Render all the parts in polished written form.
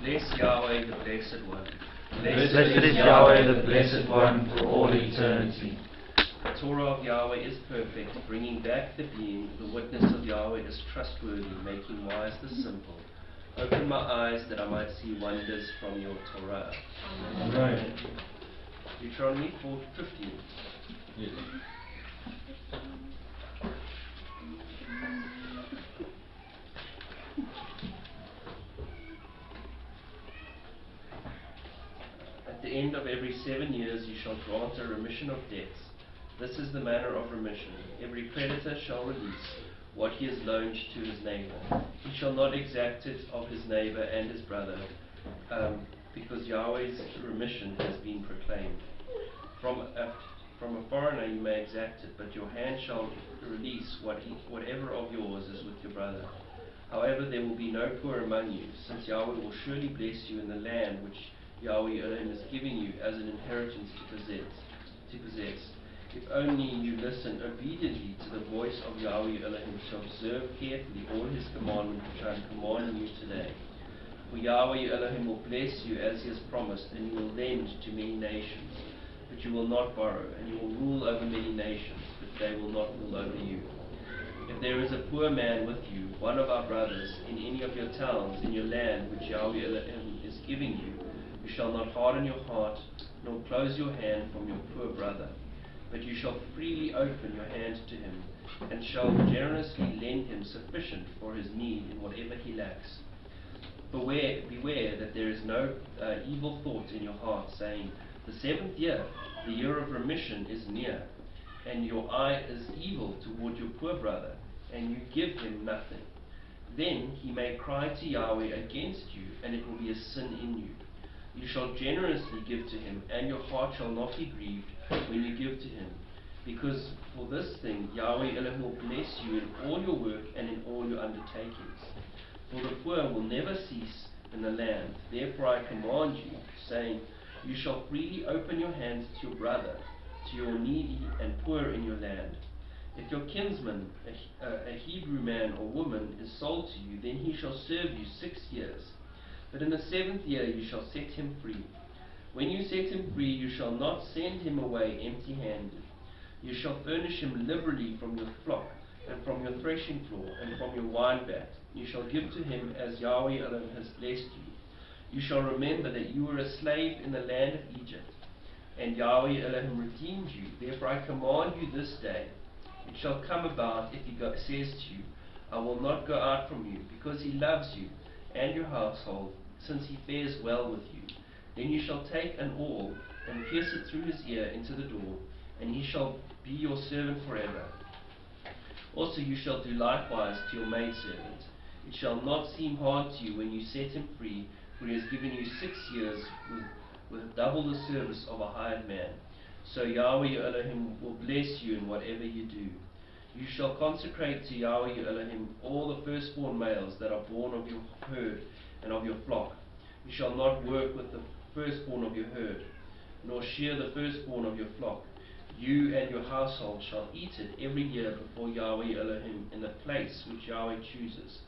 Bless Yahweh, the Blessed One. Blessed is Yahweh, the Blessed One, for all eternity. The Torah of Yahweh is perfect, bringing back the being. The witness of Yahweh is trustworthy, making wise the simple. Open my eyes that I might see wonders from your Torah. Amen. Deuteronomy 4:15. Yes. At the end of every 7 years you shall grant a remission of debts. This is the manner of remission. Every creditor shall release what he has loaned to his neighbor. He shall not exact it of his neighbor and his brother, because Yahweh's remission has been proclaimed. From a foreigner you may exact it, but your hand shall release whatever of yours is with your brother. However, there will be no poor among you, since Yahweh will surely bless you in the land which Yahweh Elohim is giving you as an inheritance to possess. If only you listen obediently to the voice of Yahweh Elohim, to observe carefully all his commandments which I am commanding you today. For Yahweh Elohim will bless you as he has promised, and you will lend to many nations, but you will not borrow, and you will rule over many nations, but they will not rule over you. If there is a poor man with you, one of our brothers, in any of your towns, in your land which Yahweh Elohim is giving you, you shall not harden your heart, nor close your hand from your poor brother. But you shall freely open your hand to him, and shall generously lend him sufficient for his need in whatever he lacks. Beware that there is no evil thought in your heart, saying, the 7th year, the year of remission, is near, and your eye is evil toward your poor brother, and you give him nothing. Then he may cry to Yahweh against you, and it will be a sin in you. You shall generously give to him, and your heart shall not be grieved when you give to him. Because for this thing Yahweh Elohim will bless you in all your work and in all your undertakings. For the poor will never cease in the land. Therefore I command you, saying, you shall freely open your hands to your brother, to your needy and poor in your land. If your kinsman, a Hebrew man or woman, is sold to you, then he shall serve you 6 years. But in the 7th year you shall set him free. When you set him free, you shall not send him away empty-handed. You shall furnish him liberally from your flock, and from your threshing floor, and from your wine vat. You shall give to him as Yahweh Elohim has blessed you. You shall remember that you were a slave in the land of Egypt, and Yahweh Elohim redeemed you. Therefore I command you this day, it shall come about, if he says to you, I will not go out from you, because he loves you and your household, since he fares well with you. Then you shall take an awl, and pierce it through his ear into the door, and he shall be your servant forever. Also you shall do likewise to your maidservant. It shall not seem hard to you when you set him free, for he has given you 6 years with double the service of a hired man. So Yahweh your Elohim will bless you in whatever you do. You shall consecrate to Yahweh your Elohim all the firstborn males that are born of your herd and of your flock. You shall not work with the firstborn of your herd, nor shear the firstborn of your flock. You and your household shall eat it every year before Yahweh Elohim in the place which Yahweh chooses.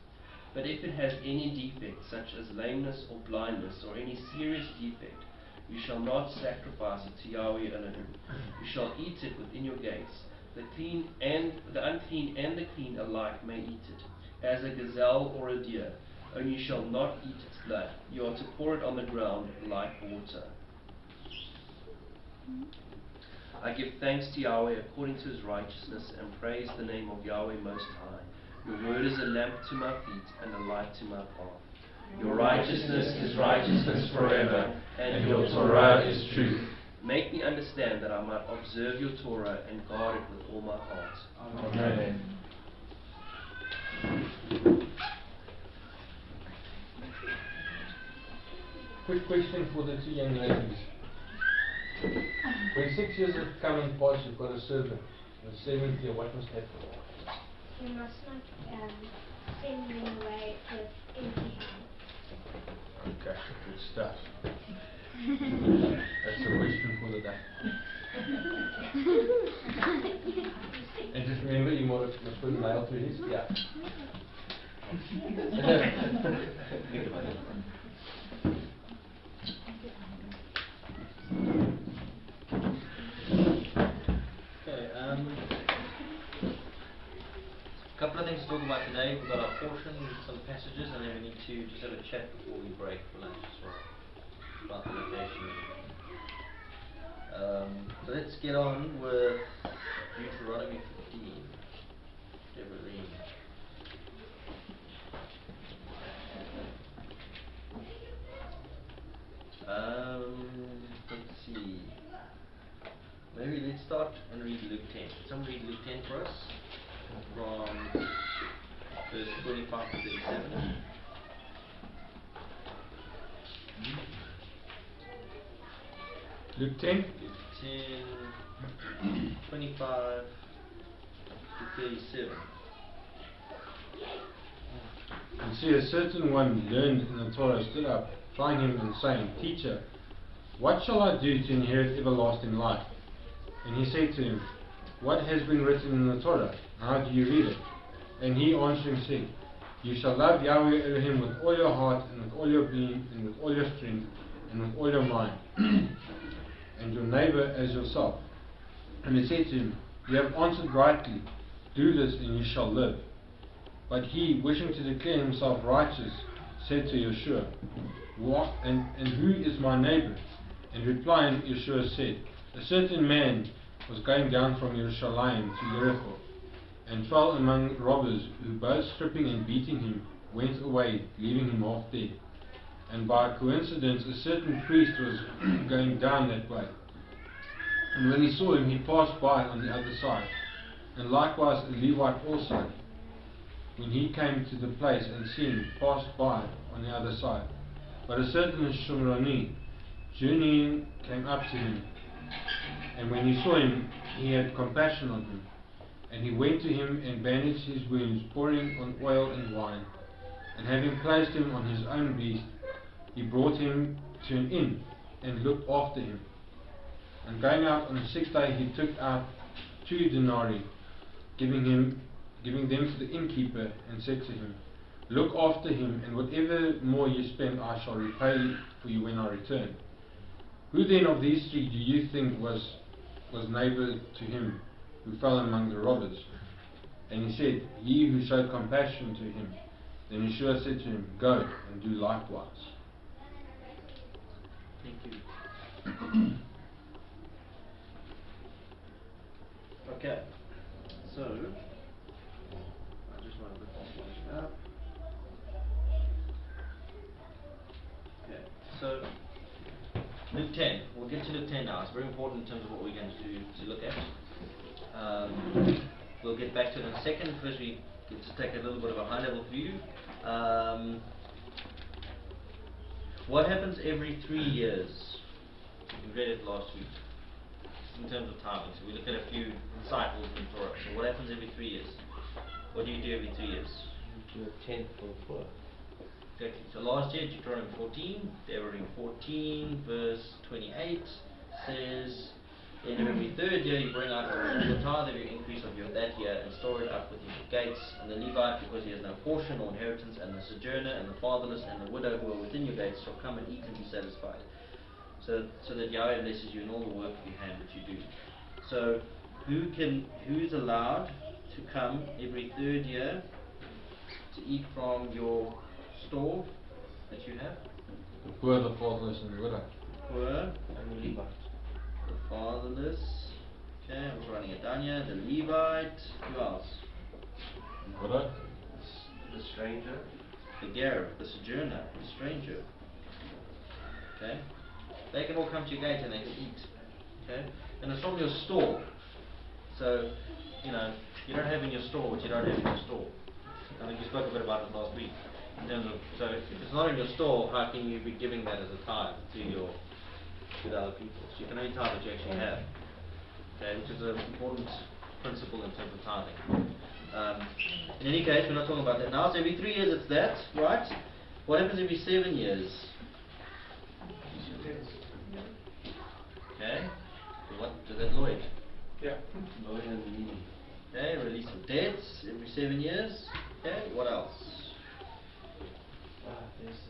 But if it has any defect, such as lameness or blindness, or any serious defect, you shall not sacrifice it to Yahweh Elohim. You shall eat it within your gates. The unclean and the clean alike may eat it, as a gazelle or a deer. Only you shall not eat its blood. You are to pour it on the ground like water. I give thanks to Yahweh according to his righteousness, and praise the name of Yahweh Most High. Your word is a lamp to my feet and a light to my path. Your righteousness is righteousness forever, and your Torah is truth. Make me understand that I might observe your Torah and guard it with all my heart. Amen. Quick question for the 2 young ladies. When 6 years have come and passed, you've got a servant. The 7th year, what must happen? You must not send them away with empty hands. Okay, good stuff. That's the question for the day. And just remember, you must put a nail through his ear. talk about today. We've got our portion, some passages, and then we need to just have a chat before we break for lunch as well about the location. So let's get on with Deuteronomy 15. Deborah. Let's see. Maybe let's start and read Luke 10. Can someone read Luke 10 for us? From verse 25 to 37. Luke 10. Luke 10, 25 to 37. You see, a certain one learned in the Torah stood up, trying him and saying, Teacher, what shall I do to inherit everlasting life? And he said to him, What has been written in the Torah? How do you read it? And he answering said, You shall love Yahweh Elohim with all your heart, and with all your being, and with all your strength, and with all your mind, and your neighbor as yourself. And he said to him, You have answered rightly. Do this, and you shall live. But he, wishing to declare himself righteous, said to Yeshua, What? And who is my neighbor? And replying, Yeshua said, A certain man was going down from Jerusalem to Jericho, and fell among robbers, who both stripping and beating him, went away, leaving him half dead. And by coincidence a certain priest was going down that way. And when he saw him, he passed by on the other side. And likewise a Levite also, when he came to the place and seeing, passed by on the other side. But a certain Shomroni, journeying, came up to him. And when he saw him, he had compassion on him. And he went to him and bandaged his wounds, pouring on oil and wine. And having placed him on his own beast, he brought him to an inn, and looked after him. And going out on the sixth day, he took out 2 denarii, giving them to the innkeeper, and said to him, Look after him, and whatever more you spend I shall repay for you when I return. Who then of these 3 do you think was neighbor to him who fell among the robbers? And he said, He who showed compassion to him. Then Yeshua said to him, Go and do likewise. Thank you. Okay, so I just want to put this one up. Okay, so Luke 10. We'll get to Luke 10 now. It's very important in terms of what we're going to look at. We'll get back to it in a second. First, we get to take a little bit of a high-level view. What happens every 3 years? We read it last week. In terms of timing, so we look at a few cycles in Torah. So what happens every 3 years? What do you do every 3 years? You do a tenth for the poor. Exactly. So last year, Deuteronomy 14, Deuteronomy 14, verse 28 says, End of every 3rd year you bring out the tithe of your increase of that year and store it up within your gates. And the Levite, because he has no portion or inheritance, and the sojourner and the fatherless and the widow who are within your gates shall come and eat and be satisfied. So that Yahweh blesses you in all the work of your hand that you do. So who's allowed to come every 3rd year to eat from your store that you have? The poor, the fatherless, and the widow. Poor and the Levite. The fatherless. Okay, I was writing it down here. The Levite. Who else? The widow. The stranger. The Garib, the sojourner, the stranger. Okay. They can all come to your gate and they can eat. Okay? And it's from your store. So, you don't have in your store what you don't have in your store. I think you spoke a bit about it last week. In terms of, so if it's not in your store, how can you be giving that as a tithe to the other people? So you can only tithe what you actually have. Okay, which is an important principle in terms of tithing. In any case, we're not talking about that now. So every 3 years it's that, right? What happens every 7 years? Okay. So what is that, Lloyd? Yeah. Lloyd and me. Okay, release of debts every 7 years. Okay, what else? There's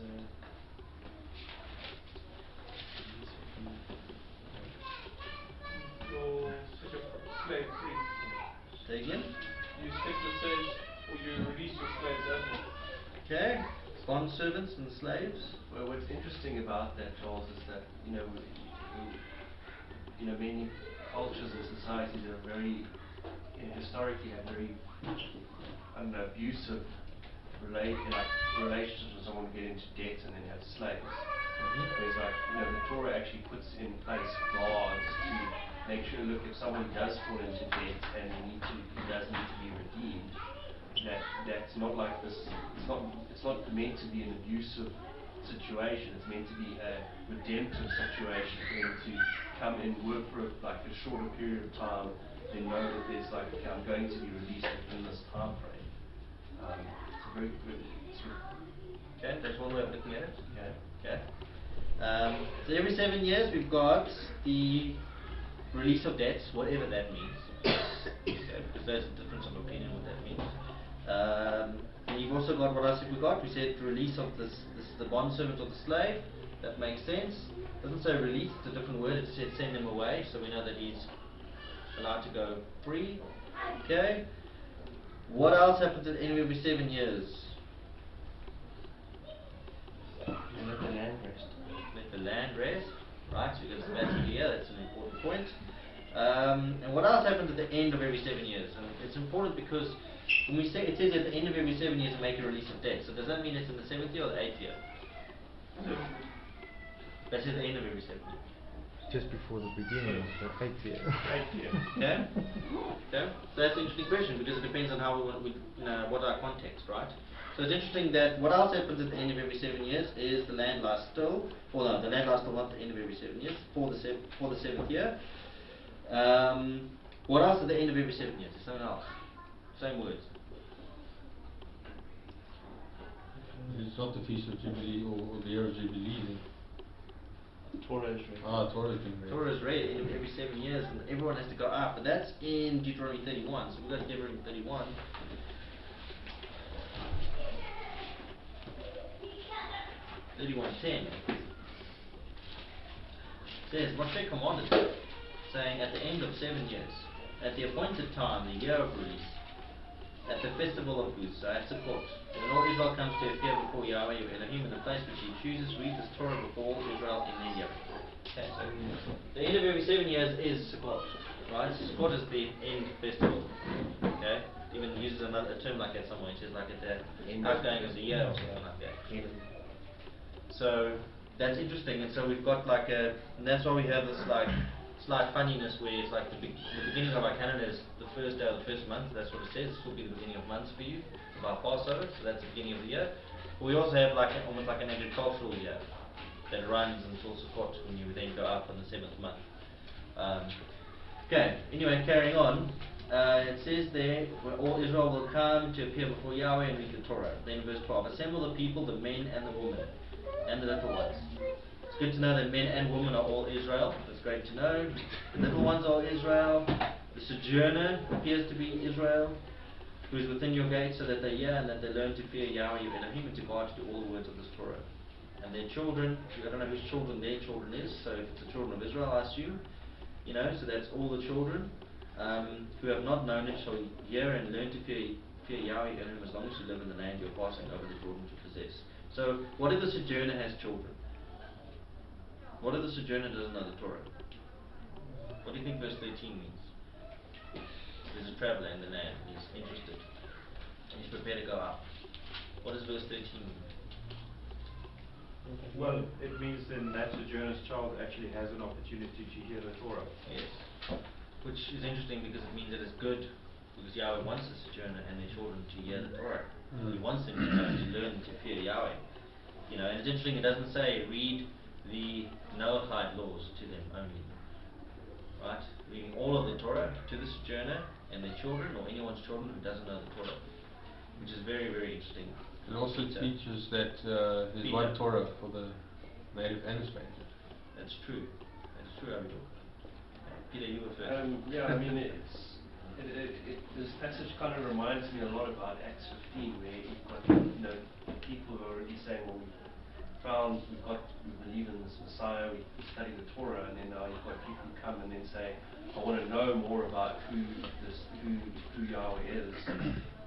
You'll set your slave free. Say again? You set the slaves For you release your slaves, hasn't it? Okay, bond servants and slaves. Well, what's interesting about that, Charles, is that many cultures and societies are very, historically have very, abusive relationships with someone who get into debt and then have slaves. Whereas, the Torah actually puts in place laws to make sure, look, if someone does fall into debt and he does need to be redeemed, that's not like this. It's not meant to be an abusive situation. It's meant to be a redemptive situation for them to come and work for a shorter period of time, then know that there's I'm going to be released within this time frame. It's a very good sort of. Okay, that's one way of looking at it. Okay. So every 7 years we've got the release of debts, whatever that means. Okay, because there's a difference of opinion what that means. And you've also got, what else have we got? We said release of the bond servant or the slave. That makes sense. Doesn't say release, it's a different word. It said send him away, so we know that he's allowed to go free. Okay. What else happens at the end of every 7 years? You let the land rest. Let the land rest. Right, so because that's here, that's an important point. And what else happens at the end of every 7 years? And it's important because when we say it says at the end of every 7 years to make a release of debt. So does that mean it's in the 7th year or the 8th year? That's at the end of every 7 years. Just before the beginning of the 8th year. 8th year. Okay. Okay. So that's an interesting question because it depends on how what our context, right? So it's interesting that what else happens at the end of every 7 years is the land lies still. Well, no, the land lies still not at the end of every 7 years for the 7th year. What else at the end of every 7 years? Something else. Same words. It's not the Feast of Jubilee or the Year of Jubilee then. Torah is read. Torah is being read. Torah is read every 7 years and everyone has to go up. But that's in Deuteronomy 31. So we've got Deuteronomy 31. (31:10) says, Moshe commanded them, saying, at the end of 7 years, at the appointed time, the year of release, at the festival of booths, so at Sukkot, when all Israel comes to appear before Yahweh your Elohim in the place which he chooses, read this Torah before all Israel in their hearing. Okay, so the end of every 7 years is Sukkot, right? So Sukkot is the end festival. Okay, even uses a term like that somewhere. It says like at the outgoing of the year or something like that. So that's interesting, and so we've got and that's why we have this slight funniness where it's like the beginning of our calendar is the first day of the first month. That's what it says. This will be the beginning of months for you, of our Passover. So that's the beginning of the year. But we also have almost like an agricultural year that runs until Sukkot, when you then go up on the 7th month. Okay. Anyway, carrying on. It says there, where all Israel will come to appear before Yahweh and read the Torah. Then verse 12, assemble the people, the men and the women, and the little ones. It's good to know that men and women are all Israel. That's great to know. The little ones are Israel. The sojourner appears to be Israel, who is within your gates, so that they hear and that they learn to fear Yahweh your Elohim and to guard to do all the words of this Torah. And their children, I don't know whose children their children is, so if it's the children of Israel, I assume, so that's all the children who have not known it shall hear and learn to fear Yahweh your Elohim as long as you live in the land you're passing over the Jordan to possess. So, what if the sojourner has children? What if the sojourner doesn't know the Torah? What do you think verse 13 means? There's a traveler in the land, he's interested, and he's prepared to go up. What does verse 13 mean? Well, it means then that sojourner's child actually has an opportunity to hear the Torah. Yes. Which is interesting because it means that it's good, because Yahweh wants the sojourner and their children to hear the Torah. He wants them to learn to fear Yahweh. And it's interesting, it doesn't say read the Noahide laws to them only. Right? Reading all of the Torah to the sojourner and their children, or anyone's children who doesn't know the Torah. Which is very, very interesting. It also teaches that there's one Torah for the native and the stranger. That's true. That's true, Abigail. Peter, you were first. This passage kind of reminds me a lot about Acts 15, where you've got people who are already saying, well, we believe in this Messiah, we study the Torah, and then now you've got people who come and then say, I want to know more about who Yahweh is.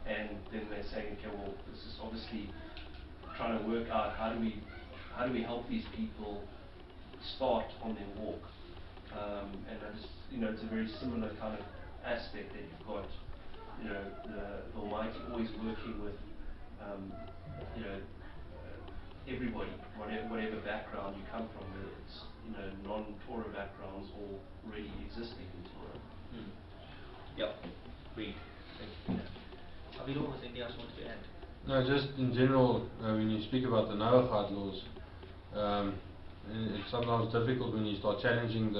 and then they're saying, okay, well, this is obviously trying to work out how do we help these people start on their walk. And I just, it's a very similar kind of aspect that you've got, the Almighty always working with, everybody, whatever background you come from, whether it's, non-Torah backgrounds or already existing in Torah. Yep, agreed. Avidor, was anything else you wanted to add? No, just in general, when you speak about the Noahide laws, it's sometimes difficult when you start challenging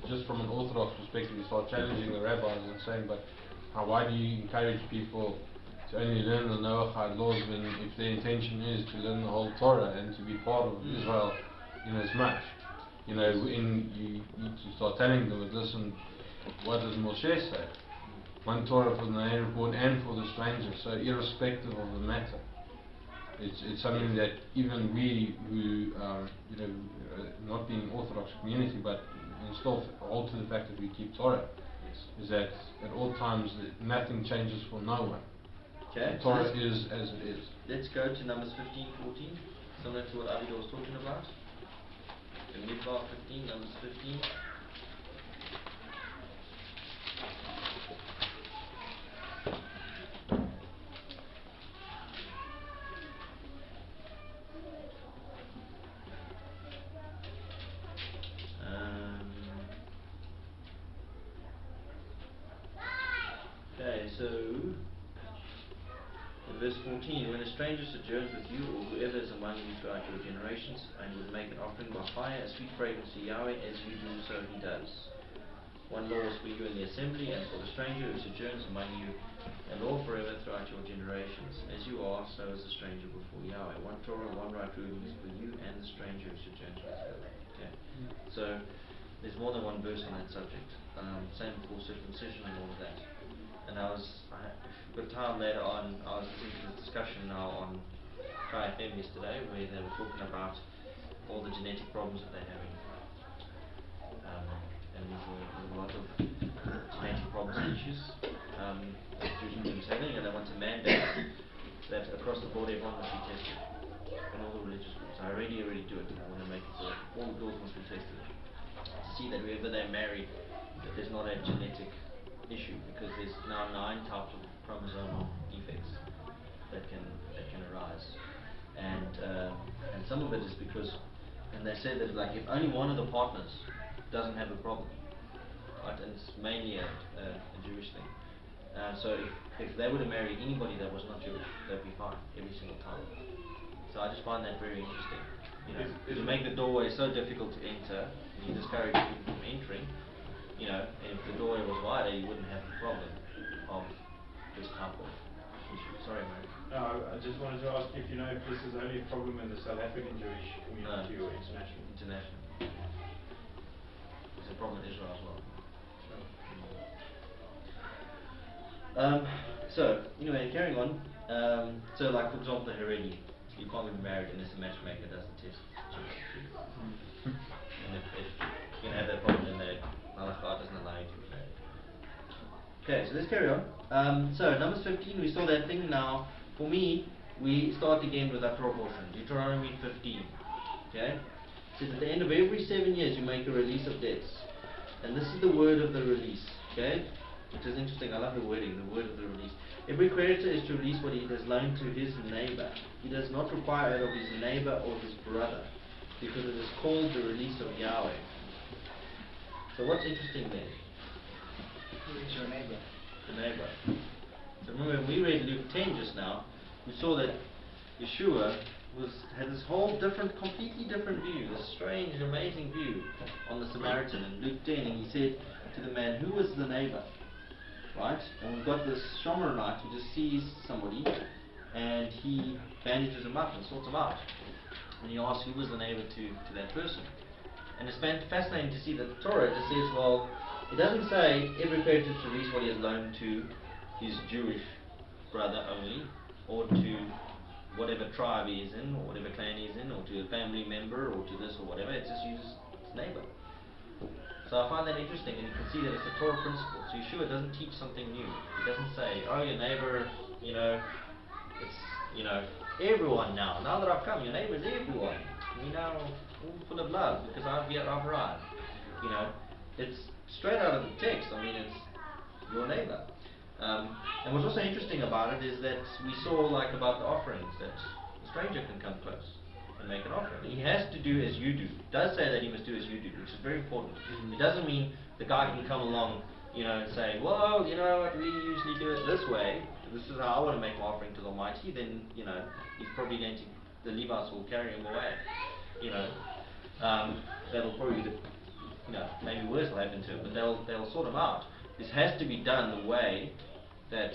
just from an Orthodox perspective, you start challenging the rabbis and saying, but why do you encourage people to only learn the Noahide laws when if their intention is to learn the whole Torah and to be part of Israel in as much? When you need to start telling them, listen, what does Moshe say? One Torah for the native born and for the stranger, so irrespective of the matter. It's something that even we who, not being Orthodox community, but still hold to the fact that we keep Torah, is that at all times nothing changes for no one. Okay. Torah is as it is. Let's go to Numbers 15, 14, similar to what Avidor was talking about. In Midbar 15, Numbers 15. Okay, so in verse 14, when a stranger sojourns with you, or whoever is among you throughout your generations, and would make an offering by fire, a sweet fragrance to Yahweh, as you do, so he does. One law is for you in the assembly, and for the stranger who sojourns among you, a law forever throughout your generations. As you are, so is the stranger before Yahweh. One Torah, one right ruling is for you and the stranger who sojourns with you. Okay. So there's more than one verse on that subject. Same for circumcision and all of that. And I got time later on, I was listening to this discussion now on KFM yesterday, where they were talking about all the genetic problems that they're having. And there's a lot of genetic problems and issues that Jewish community is having, and they want to mandate that across the board everyone must be tested. And all the religious groups. I already do it. I want to make it so all the girls must be tested. To see that whoever they marry, that there's not a genetic issue, because there's now 9 types of chromosomal defects that can arise, and some of it is because, and they say that like if only one of the partners doesn't have a problem, right, and it's mainly a Jewish thing, so if they were to marry anybody that was not Jewish, they'd be fine every single time. So I just find that very interesting. You make the doorway so difficult to enter, and you discourage people from entering. And if the doorway was wider, you wouldn't have the problem of this type of issue. Sorry, mate. No, I just wanted to ask if you know if this is only a problem in the South African Jewish community or international? International. It's a problem in Israel as well. So, anyway, carrying on. So, like, for example, the Haredi, you can't be married unless a matchmaker does the test. And if you're going to have that problem, then God doesn't allow you to be married. Okay, so let's carry on. So, Numbers 15, we saw that thing now. For me, we start again with our Torah portion, Deuteronomy 15. Okay? It says at the end of every 7 years you make a release of debts. And this is the word of the release. Okay? Which is interesting. I love the wording, the word of the release. Every creditor is to release what he has loaned to his neighbor. He does not require it of his neighbor or his brother, because it is called the release of Yahweh. So what's interesting there? It's your neighbor. The neighbor. So remember, when we read Luke 10 just now, we saw that Yeshua had this whole completely different view, this strange, amazing view on the Samaritan in Luke 10, and he said to the man, who was the neighbor? Right? And we've got this Shomerite who just sees somebody and he bandages him up and sorts him out. And he asks who was the neighbor to that person. And it's fascinating to see that the Torah just says, well, it doesn't say every creditor to release what he has loaned to his Jewish brother only, or to whatever tribe he is in, or whatever clan he is in, or to a family member, or to this or whatever. It just uses his neighbor. So I find that interesting, and you can see that it's a Torah principle. So Yeshua doesn't teach something new. He doesn't say, oh, your neighbor it's, everyone now. Now that I've come, your neighbour is everyone. We now all full of love because I've arrived. It's straight out of the text. I mean, it's your neighbour. And what's also interesting about it is that we saw about the offerings that the stranger can come close and make an offering. He has to do as you do. It does say that he must do as you do, which is very important. It doesn't mean the guy can come along, and say, well, you know what, we usually do it this way. This is how I want to make my offering to the Almighty. Then, he's probably going to, the Levites will carry him away. That'll probably be maybe worse will happen to him, but they'll sort him out. This has to be done the way that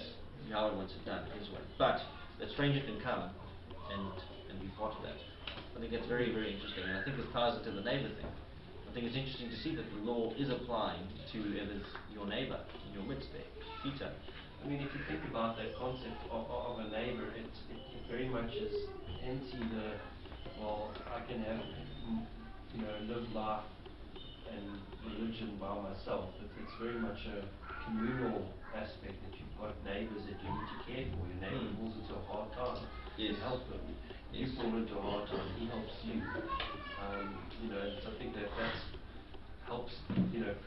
Yahweh wants it done, his way. But the stranger can come and be part of that. I think that's very, very interesting, and I think this ties into the neighbour thing. I think it's interesting to see that the law is applying to whoever's your neighbour in your midst there, Peter. I mean, if you think about that concept of a neighbour, it very much is anti I can have, live life and religion by myself. It's very much a communal aspect that you've got neighbours that you need to care for. Your neighbour falls into a hard time. Yes. You help him. You fall into a hard time. He helps you. So I think that helps,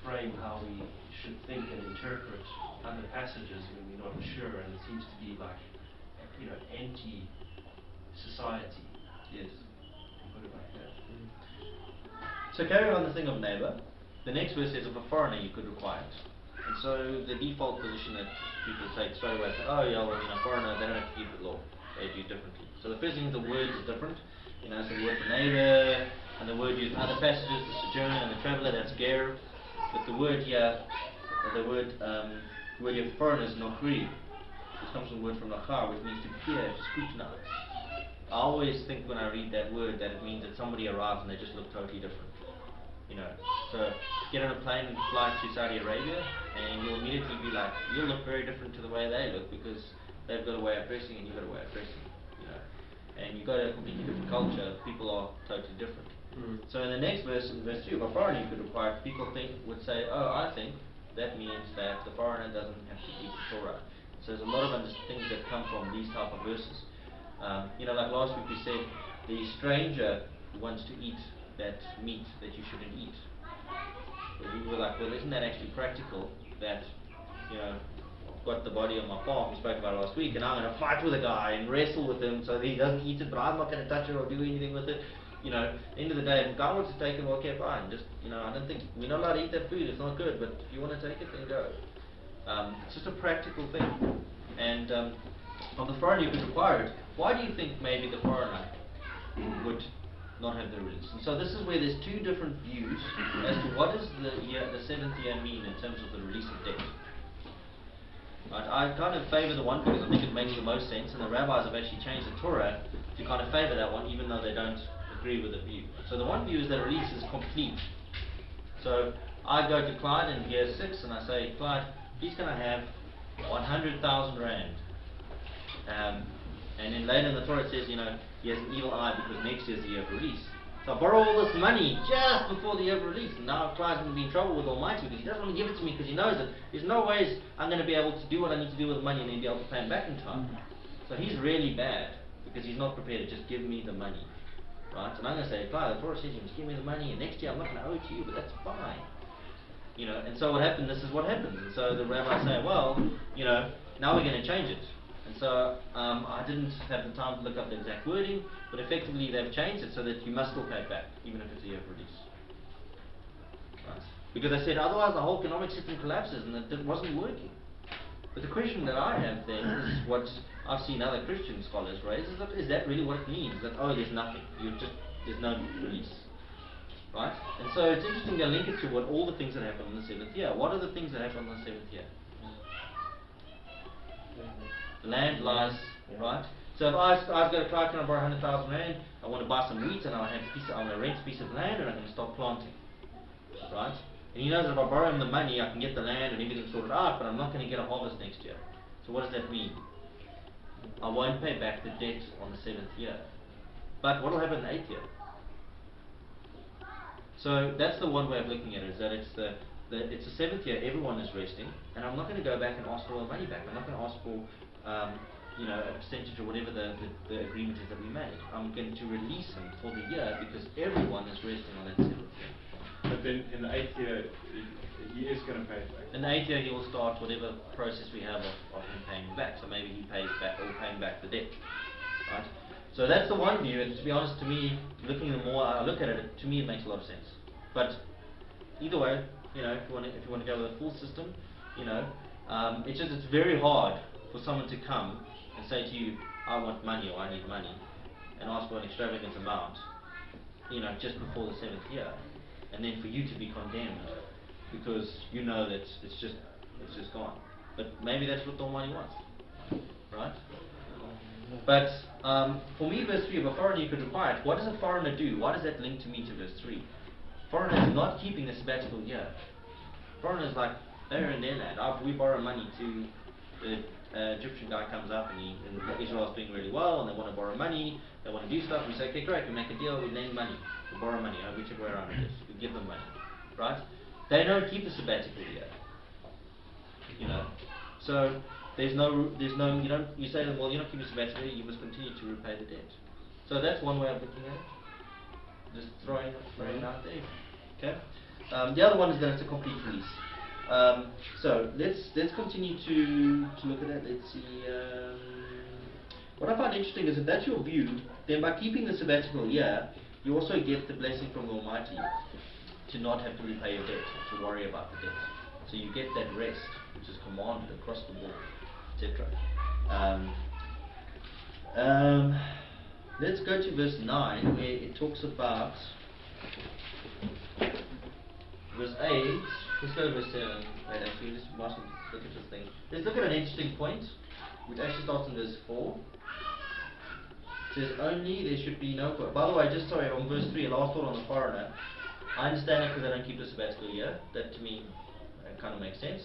frame how we should think and interpret other passages when we're not sure, and it seems to be anti-society. Yes. Put it like that. So carrying on the thing of neighbour, the next verse says, of a foreigner you could require it. And so the default position that people take straight away is, oh yeah, well, a foreigner, they don't have to keep the law. They do differently. So the first thing is the word is different. So the word for neighbour, and the word used in other passages, the sojourner and the traveller, that's ger. But the word here, the word here for foreigner is nochri. It comes from the word from nachar, which means to peer, to scrutinize. I always think when I read that word that it means that somebody arrives and they just look totally different. So get on a plane and fly to Saudi Arabia, and you'll immediately be like, you'll look very different to the way they look because they've got a way of dressing and you've got a way of dressing. And you go to a completely different culture, people are totally different. So in the next verse, in verse 2, a foreigner you could require, people would say, oh, I think that means that the foreigner doesn't have to keep the Torah. So there's a lot of things that come from these type of verses. Like last week we said, the stranger wants to eat that meat that you shouldn't eat. But we were like, well, isn't that actually practical that, I've got the body on my farm, we spoke about it last week, and I'm going to fight with a guy and wrestle with him so that he doesn't eat it, but I'm not going to touch it or do anything with it. At the end of the day, if the guy wants to take it, well, okay, fine. Just, I don't think, we're not allowed to eat that food, it's not good, but if you want to take it, then go. It's just a practical thing. And of the foreigner you could require it, why do you think maybe the foreigner would not have the release? And so this is where there's two different views as to what does the seventh year mean in terms of the release of debt. Right, I kind of favour the one because I think it makes the most sense, and the rabbis have actually changed the Torah to kind of favour that one, even though they don't agree with the view. So the one view is that release is complete. So I go to Clyde in year 6 and I say, Clyde, he's going to have 100,000 rand. And then later in the Torah it says, he has an evil eye because next year's the year of release. So I borrow all this money just before the year of release, and now Clyde's going to be in trouble with Almighty because he doesn't want to give it to me because he knows that there's no ways I'm going to be able to do what I need to do with the money and then be able to pay him back in time. So he's really bad because he's not prepared to just give me the money. Right? And I'm going to say, Clyde, the Torah says you must give me the money, and next year I'm not going to owe it to you, but that's fine. And so what happened, this is what happens. And so the rabbis say, well, now we're going to change it. And so I didn't have the time to look up the exact wording, but effectively they've changed it so that you must still pay it back, even if it's a year of release. Right? Because I said otherwise the whole economic system collapses and it wasn't working. But the question that I have then is what I've seen other Christian scholars raise, is that really what it means? That, oh, there's nothing, there's no release. Right? And so it's interesting to link it to what all the things that happen in the 7th year. What are the things that happen in the 7th year? The land lies, right? So if I've got a client, can I borrow 100,000 rand? I want to buy some wheat, and I'm going to rent a piece of land, and I'm going to start planting, right? And he knows that if I borrow him the money, I can get the land and everything sorted out, but I'm not going to get a harvest next year. So what does that mean? I won't pay back the debt on the 7th year. But what will happen in the 8th year? So that's the one way of looking at it, is that it's the 7th year, everyone is resting, and I'm not going to go back and ask for all the money back. I'm not going to ask for you know, a percentage or whatever the agreement is that we made. I'm going to release him for the year because everyone is resting on that 7th year. But then in the 8th year, he is going to pay it back. In the 8th year, he will start whatever process we have of him paying back. So maybe he pays back or paying back the debt, right? So that's the one view. And to be honest, to me, looking the more I look at it, to me it makes a lot of sense. But either way, you know, if you want to go with a full system, you know, it's very hard for someone to come and say to you, I want money or I need money, and ask for an extravagant amount, you know, just before the 7th year, and then for you to be condemned because you know that it's just gone. But maybe that's what the Almighty wants, right? But for me, verse 3 of a foreigner you could require it. What does a foreigner do? Why does that link to me to verse 3? Foreigner is not keeping the sabbatical year. Foreigner is like, they're in their land. We borrow money to the Egyptian guy comes up and Israel's doing really well and they want to borrow money, they want to do stuff. We say, okay, great, we make a deal, we lend money, we borrow money, whichever way around it is, we give them money, right? They don't keep the sabbatical year, you know. So there's no you say to them, well, you're not keeping the sabbatical year, you must continue to repay the debt. So that's one way of looking at it. Just throwing it out there. Okay. The other one is that it's a complete release. So let's continue to look at that. Let's see. What I find interesting is if that's your view, then by keeping the sabbatical year, you also get the blessing from the Almighty to not have to repay your debt, to worry about the debt. So you get that rest, which is commanded across the board, etc. Let's go to verse 9, where it talks about verse 8. Let's go to verse 7. Wait, actually, just look at this thing. Let's look at an interesting point, which actually starts in verse 4. It says, only there should be no... By the way, just sorry, on verse 3, last thought on the foreigner. I understand it because they don't keep the sabbatical year. That to me kind of makes sense.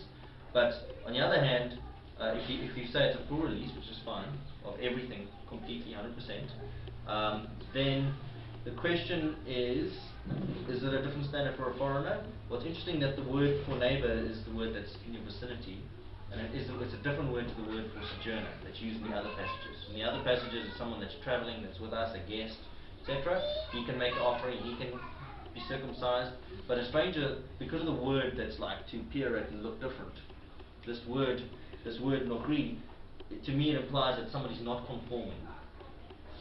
But on the other hand, if you say it's a full release, which is fine, of everything, completely, 100%, then the question is it a different standard for a foreigner? Well, it's interesting that the word for neighbour is the word that's in your vicinity, and it's a different word to the word for sojourner that's used in the other passages. In the other passages, it's someone that's travelling, that's with us, a guest, etc. He can make an offering, he can be circumcised, but a stranger, because of the word that's like to appear, it can look different. This word nokri, to me it implies that somebody's not conforming.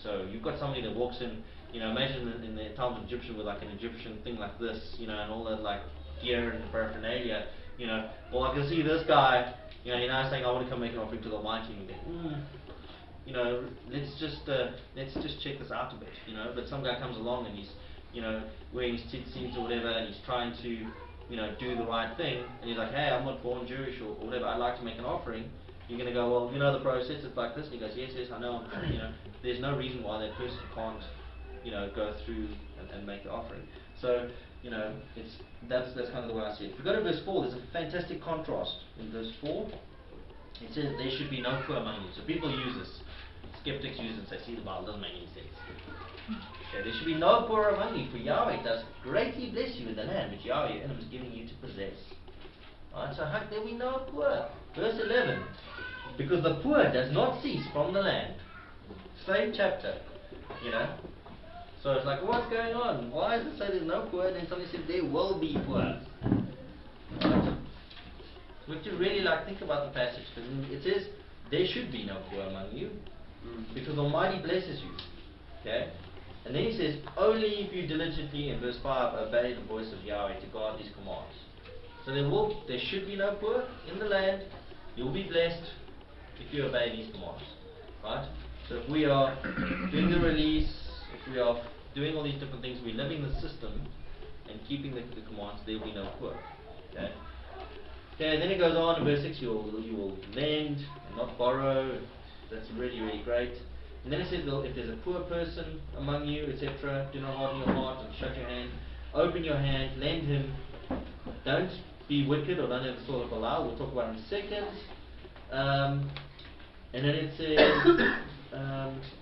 So you've got somebody that walks in, you know, imagine in the times of Egyptian with like an Egyptian thing like this, you know, and all that like gear and paraphernalia, you know, well I can see this guy, you know, saying I want to come make an offering to the Almighty, and you think, you know, let's just check this out a bit, you know. But some guy comes along and he's, you know, wearing his tzitzit or whatever, and he's trying to, you know, do the right thing, and he's like, hey, I'm not born Jewish or whatever, I'd like to make an offering. You're going to go, well, you know the process, it's like this, and he goes, yes, I know, you know, there's no reason why that person can't, you know, go through and make the offering. So, you know, that's kind of the way I see it. If we go to verse 4, there's a fantastic contrast in verse 4. It says there should be no poor among you. So people use this. Skeptics use it and say, see, the Bible doesn't make any sense. Okay, there should be no poor among you, for Yahweh does greatly bless you in the land which Yahweh your enemy is giving you to possess. Alright, so how can there be no poor? Verse 11. Because the poor does not cease from the land. Same chapter, you know. So it's like, what's going on? Why does it say there's no poor? And then somebody said there will be poor. Right? So we have to really think about the passage, because it says there should be no poor among you, because Almighty blesses you. Okay? And then he says, only if you diligently, in verse 5, obey the voice of Yahweh to guard these commands. So there should be no poor in the land. You'll be blessed if you obey these commands. Right? So if we are doing the release, if we are doing all these different things, we're living the system and keeping the commands, there will be no poor. Okay? Okay, then it goes on in verse 6, you will lend and not borrow. That's really, really great. And then it says, well, if there's a poor person among you, etc., do not harden your heart and shut your hand. Open your hand, lend him. Don't be wicked or don't have the soul of Belial. We'll talk about it in a second. And then it says,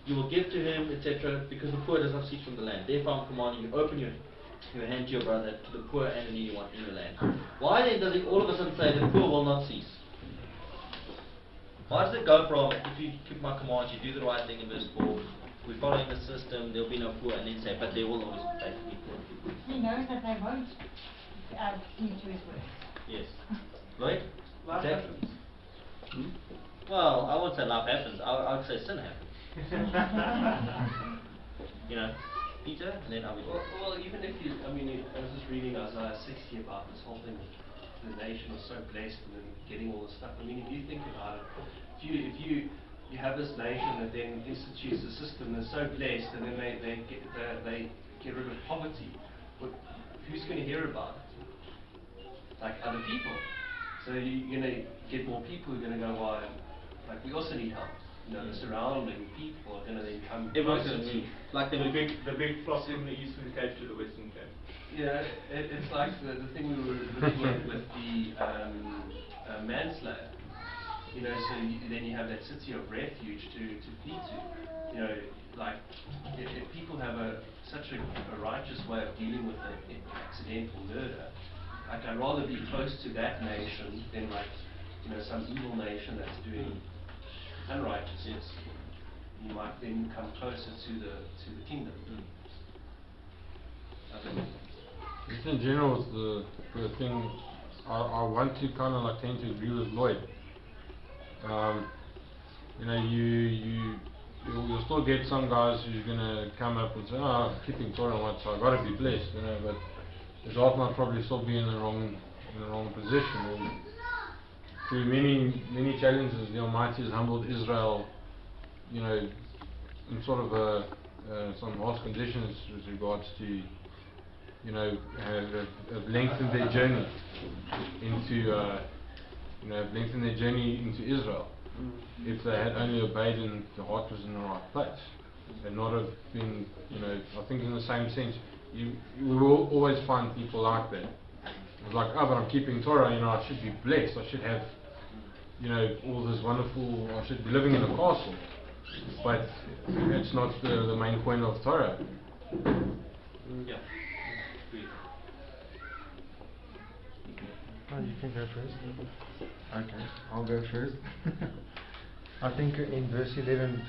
you will give to him, etc., because the poor does not cease from the land. Therefore I'm commanding you, open your hand to your brother, to the poor and the needy one in the land. Why then does it all of a sudden say the poor will not cease? Why does it go from, if you keep my commands, you do the right thing in verse 4, we're following the system, there'll be no poor, and then say, but there will always be poor. He knows that they won't heed to his word. Yes. Lloyd? Life Exactly. happens. Well, I wouldn't say life happens, I would say sin happens. You know, Peter, and then I'll be Well, even if you, I mean, I was just reading Isaiah 60 about this whole thing. The nation was so blessed and then getting all this stuff. I mean, if you think about it, if you have this nation that then institutes a system that's so blessed, and then they get rid of poverty, who's going to hear about it? Like other people. So you're going to get more people who are going to go, why? Like we also need help. You know, the surrounding people are going to then come. everyone's closer going to to. move. Like The big flock from the Eastern Cape to the Western Cape. Yeah, it's like the thing we were looking at with the manslayer. You know, so then you have that city of refuge to flee to. You know, like if people have such a righteous way of dealing with an accidental murder, like I'd rather be close to that nation than like, you know, some evil nation that's doing unrighteousness. You might then come closer to the kingdom. Just in general, the thing I want to kind of like tend to agree with Lloyd. You know, you'll still get some guys who's gonna come up and say, "Oh, I'm keeping Torah and what, so I gotta be blessed," you know. But his heart might probably still be in the wrong position. And through many challenges, the Almighty has humbled Israel, you know, in sort of some harsh conditions with regards to, you know, have lengthened their journey into Israel. If they had only obeyed and the heart was in the right place, and not have been, you know, I think in the same sense, you will always find people like that. It's like, oh, but I'm keeping Torah, you know, I should be blessed, I should have, you know, all this wonderful, I should be living in a castle. But it's not the main point of Torah. Yeah. Agreed. Oh, you can go first. Okay, I'll go first. I think in verse 11,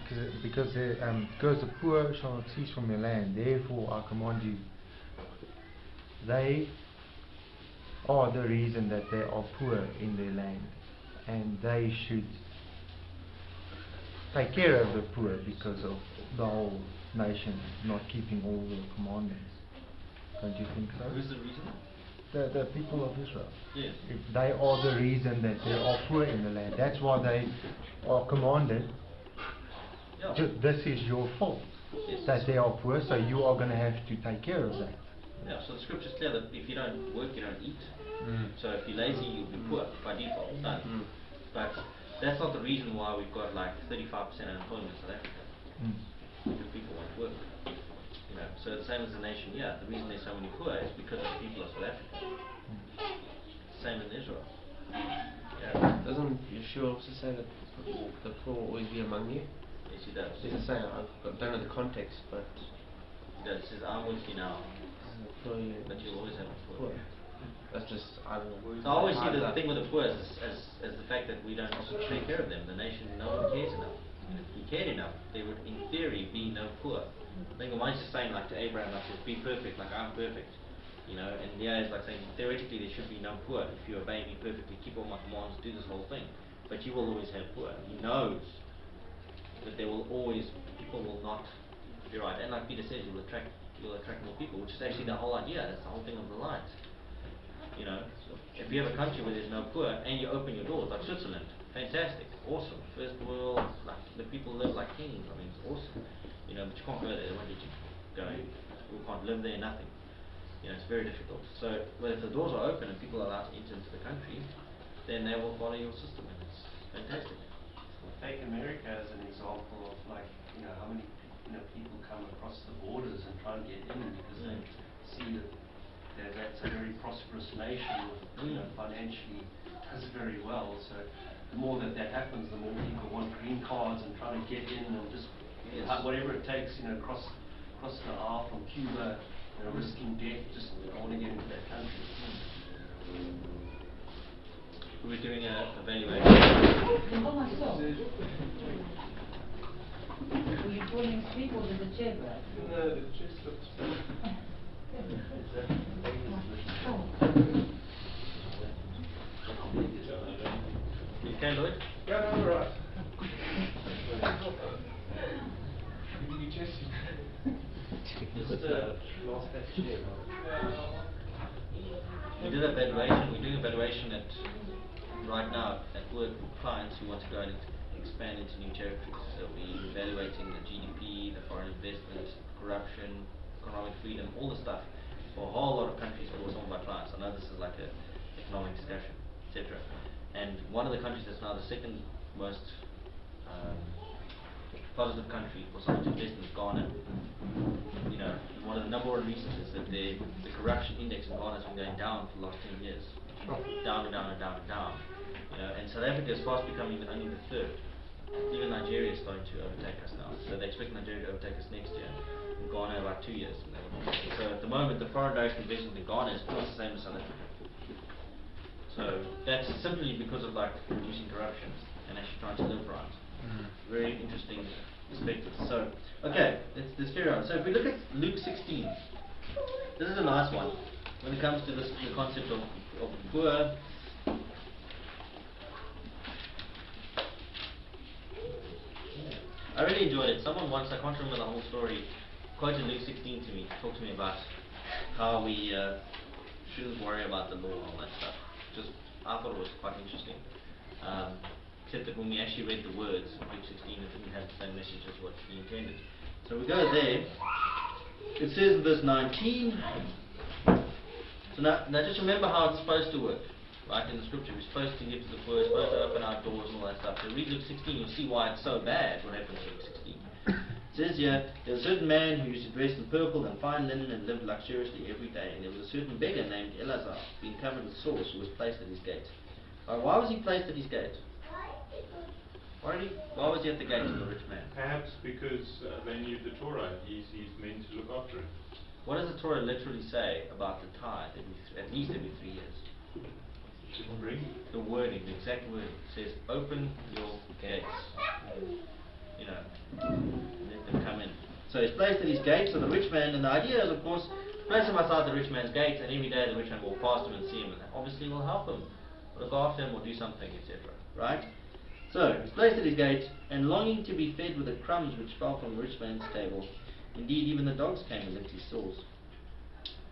because the poor shall not cease from their land, therefore I command you. They are the reason that they are poor in their land, and they should take care of the poor because of the whole nation not keeping all the commandments. Don't you think so? Who's the reason? The people of Israel. Yes. If they are the reason that they are poor in the land. That's why they are commanded. Yeah. This is your fault, Yes. that they are poor, so you are going to have to take care of that. Yeah, so the scripture's clear that if you don't work, you don't eat. So if you're lazy, you'll be poor by default. Done. But that's not the reason why we've got like 35% unemployment in South Africa. Because people want work. You know, so the same as the nation, yeah, the reason there's so many poor is because of the people of South Africa. Same in Israel. Yeah. Doesn't Yeshua also say that the poor will always be among you? Yes, he does. He doesn't say, I don't know the context, but He does. He says, I'm with you now, but you'll always have a poor. That's just, I don't know. So I always see the thing with the poor as the fact that we don't also take care of them. The nation, no one cares enough. And if we cared enough, there would, in theory, be no poor. I think the one's just saying, like to Abraham, like says, be perfect, like I'm perfect. You know, and the other is like saying, theoretically there should be no poor. If you obey me perfectly, keep all my commands, do this whole thing. But you will always have poor. He knows that there will always, people will not be right. And like Peter says, you'll attract more people, which is actually the whole idea. That's the whole thing of the light. You know, so if you have a country where there's no poor and you open your doors, like Switzerland, fantastic, awesome, first world, like the people live like kings. I mean, it's awesome. You know, but you can't go there. They won't let you go. You can't live there. Nothing. You know, it's very difficult. So, but if the doors are open and people are allowed to enter into the country, then they will follow your system, and it's fantastic. Take America as an example of like, you know, how many people come across the borders and try and get in because they see that that's a very prosperous nation with, you know, financially does very well. So the more that happens, the more people want green cards and trying to get in and just whatever it takes, you know, cross the aisle from Cuba, you know, risking death, just I want to get into that country. we're doing a evaluation. Oh, myself. Were you falling asleep or did the chair break? No, the chest looks. You okay, Lloyd? Yeah, no, all right. Give me chest. Just lost that chair. We did evaluation. We're doing evaluation at right now at work with clients who want to go and expand into new territories. So we're evaluating the GDP, the foreign investment, corruption, economic freedom, all the stuff for a whole lot of countries for some of our clients. I know this is like a economic discussion, etc. And one of the countries that's now the second most positive country for someone to invest in is Ghana. You know, one of the number one reasons is that the corruption index in Ghana has been going down for the last 10 years. Down and down and down and down. You know, and South Africa is fast becoming only the third. Even Nigeria is starting to overtake us now. So they expect Nigeria to overtake us next year. And Ghana about 2 years. So at the moment, the foreign direct investment in Ghana is almost the same as South Africa. So that's simply because of like reducing corruption and actually trying to live right. Very interesting perspective. So, okay, let's carry on. So if we look at Luke 16, this is a nice one when it comes to this, the concept of the poor. I really enjoyed it. Someone once, I can't remember the whole story, quoted Luke 16 to me, talked to me about how we shouldn't worry about the law and all that stuff. Just, I thought it was quite interesting. Except that when we actually read the words of Luke 16, it didn't have the same message as what he intended. So we go there. It says in verse 19. So now just remember how it's supposed to work. Right, in the scripture, we're supposed to give to the poor, we're supposed to open our doors and all that stuff. So read Luke 16, you'll see why it's so bad what happens in Luke 16. It says here, there was a certain man who used to dress in purple and fine linen and lived luxuriously every day. And there was a certain beggar named Eleazar, being covered with sores, who was placed at his gate. Why was he placed at his gate? Why was he at the gate of the rich man? Perhaps because they knew the Torah. He's meant to look after it. What does the Torah literally say about the tithe at least every 3 years? Shouldn't bring. The wording, the exact wording says, open your gates. You know, let them come in. So he's placed at his gate, so the rich man, and the idea is, of course, place him outside the rich man's gate, and every day the rich man will pass him and see him, and that obviously will help him, look after him, or do something, etc. Right? So, he's placed at his gate, and longing to be fed with the crumbs which fell from the rich man's table. Indeed, even the dogs came and licked his sores.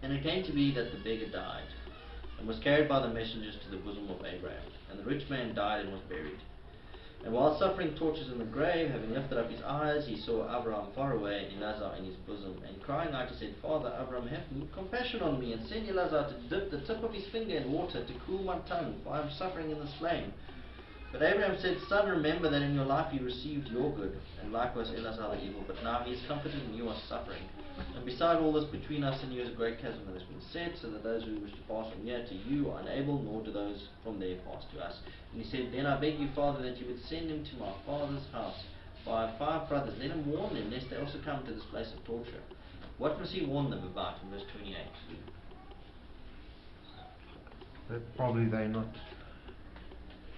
And it came to be that the beggar died, and was carried by the messengers to the bosom of Abraham. And the rich man died and was buried. And while suffering tortures in the grave, having lifted up his eyes, he saw Abraham far away, and Eleazar in his bosom. And crying out, he said, Father Abraham, have compassion on me, and send Eleazar to dip the tip of his finger in water to cool my tongue, for I am suffering in this flame. But Abraham said, Son, remember that in your life you received your good, and likewise Eleazar the evil, but now he is comforted and you are suffering. And beside all this, between us and you is a great chasm that has been set, so that those who wish to pass from here to you are unable, nor do those from there pass to us. And he said, Then I beg you, Father, that you would send him to my father's house. For I have 5 brothers, let him warn them, lest they also come to this place of torture. What must he warn them about in verse 28? That probably they're not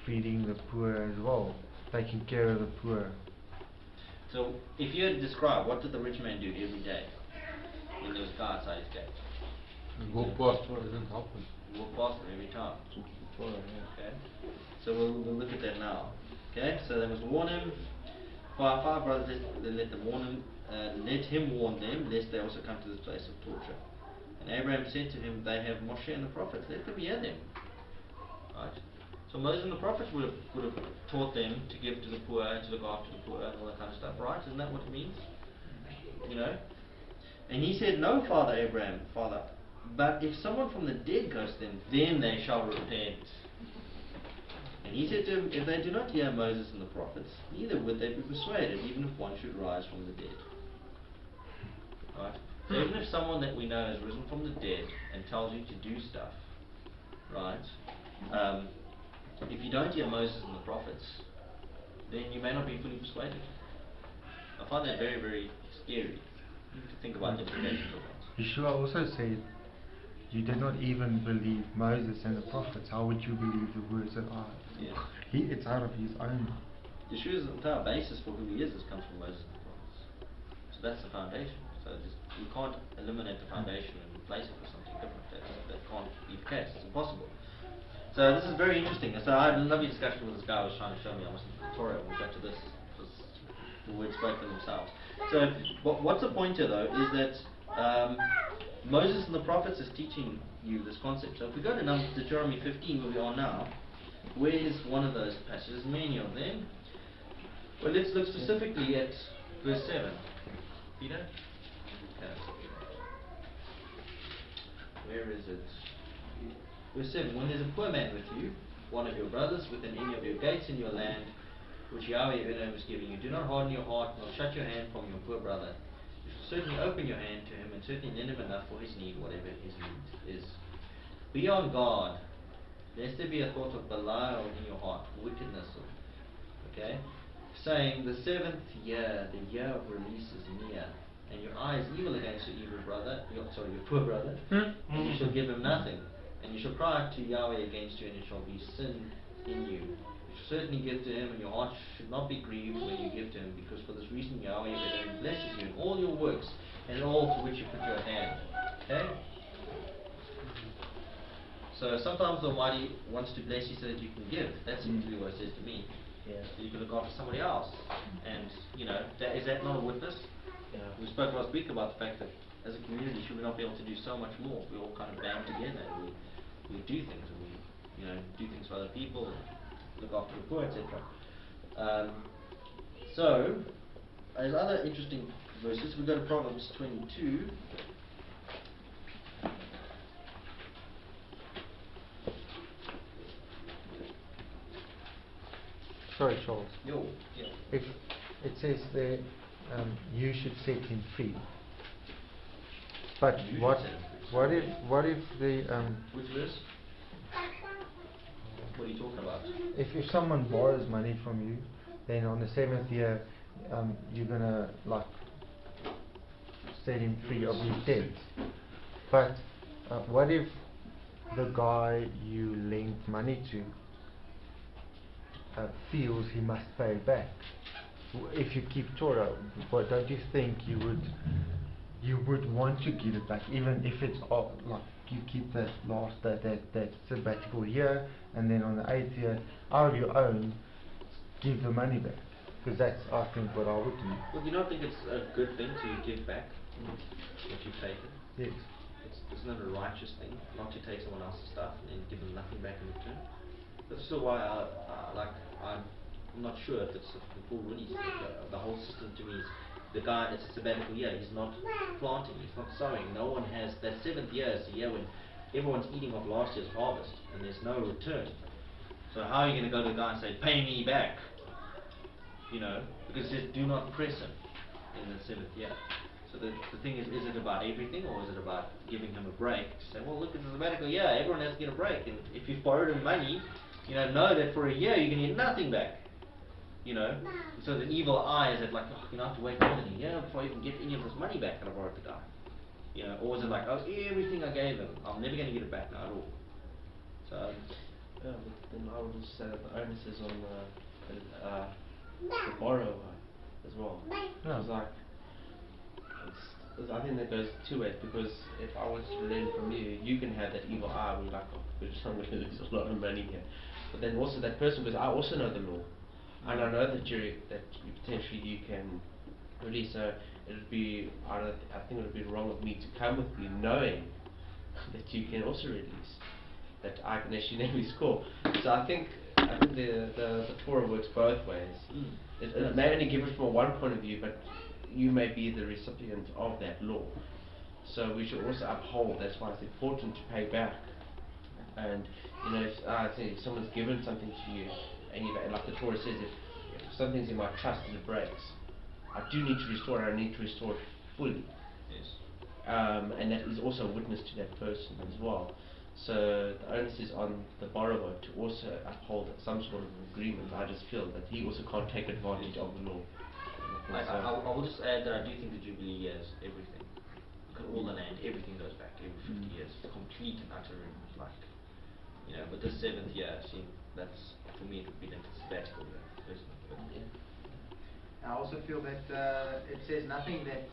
feeding the poor as well, taking care of the poor. So, if you had to describe, what did the rich man do every day when there was a guy outside his gate? Walk past, doesn't help him. Walk past him every time. Okay. So we'll look at that now. Okay. So they must warn him. 5 brothers, let them warn him. Let him warn them, lest they also come to this place of torture. And Abraham said to him, They have Moshe and the prophets. Let them hear them. Right. So Moses and the prophets would have taught them to give to the poor, to look after the poor, and all that kind of stuff, right? Isn't that what it means? You know? And he said, No, Father Abraham, Father, but if someone from the dead goes to them, then they shall repent. And he said to him, If they do not hear Moses and the prophets, neither would they be persuaded, even if one should rise from the dead. Right? So even if someone that we know has risen from the dead and tells you to do stuff, right? If you don't hear Moses and the prophets, then you may not be fully persuaded. I find that very, very scary to think about the implications of that. Yeshua also said, you did not even believe Moses and the prophets. How would you believe the words that I? Yes. It's out of his own. Yeshua's entire basis for who he is comes from Moses and the prophets. So that's the foundation. So you can't eliminate the foundation and replace it with something different. That can't be the case. It's impossible. So this is very interesting. So I had a lovely discussion with this guy who was trying to show me. I wasn't Torah when we got to this. Because the words spoke for themselves. So what's the point here though is that Moses and the prophets is teaching you this concept. So if we go to Deuteronomy 15 where we are now, where is one of those passages? Many of them. Well, let's look specifically at verse 7. Peter? Okay. Where is it? Verse 7. When there's a poor man with you, one of your brothers, within any of your gates in your land, which Yahweh your Elohim is giving you, do not harden your heart, nor shut your hand from your poor brother. You should certainly open your hand to him, and certainly lend him enough for his need, whatever his need is. Be on guard, lest there be a thought of Belial in your heart, wickedness, okay? Saying, the 7th year, the year of release is near, and your eye is evil against your evil brother, your poor brother, and you shall give him nothing. And you shall cry out to Yahweh against you, and it shall be sin in you. You shall certainly give to him, and your heart should not be grieved when you give to him, because for this reason Yahweh your Elohim blesses you in all your works, and in all to which you put your hand. Okay? So sometimes the Almighty wants to bless you so that you can give. That's usually what it says to me. Yeah. So you can look after somebody else. And, is that not a witness? Yeah. We spoke last week about the fact that as a community, should we not be able to do so much more? We all kind of band together and we do things, and we do things for other people, look after the poor, etc. So there's other interesting verses. We go to Proverbs 22. Sorry, Charles. Yeah. If it says there, you should set him free. But You should what set him free. what if the Which verse? What are you talking about? if someone borrows money from you, then on the 7th year, you're gonna set him free of his debt. But what if the guy you lent money to feels he must pay back? If you keep Torah, but don't you think you would want to give it back, even if it's you keep that sabbatical year, and then on the 8th year, out of your own, give the money back? Because that's, I think, what I would do. Well, do you not think it's a good thing to give back what you've taken? Yes. Isn't it a righteous thing not to take someone else's stuff and give them nothing back in return? That's still why I'm not sure if it's the full release. The whole system to me is the guy, it's a sabbatical year, he's not planting, he's not sowing. No one has, that 7th year is the year when everyone's eating off last year's harvest and there's no return. So how are you going to go to the guy and say, pay me back? Because it says do not press him in the 7th year. So the thing is it about everything, or is it about giving him a break? To say, well, look, it's a sabbatical year, everyone has to get a break, and if you've borrowed him money, know that for a year you're going to get nothing back. So the evil eye is that I have to wait more than a year before I even get any of this money back that I borrowed the guy. Or is it everything I gave him, I'm never going to get it back now at all. So But then I would also say that the onus is on the borrower as well. Yeah. I think that goes two ways, because if I was to lend from you, you can have that evil eye where you're like, I'm going to lose a lot of money here. But then also that person, because I also know the law, and I know that you potentially you can release. So it would be, I think it would be wrong of me to come with you knowing that you can also release, that I can actually name his score. So I think the Torah works both ways. It may only give it from one point of view, but you may be the recipient of that law. So we should also uphold. That's why it's important to pay back. And if someone's given something to you, and like the Torah says, if something's in my trust and it breaks, I do need to restore it. I need to restore it fully. yes. And that is also a witness to that person as well. So the onus is on the borrower to also uphold some sort of agreement. I just feel that he also can't take advantage of the law. I will just add that I do think the Jubilee year is everything. all the land, everything goes back every 50 years, complete and utter, like, you know. But this 7th year, see, that's, for me, it would be the sabbatical year, personally. But yeah. I also feel that it says nothing that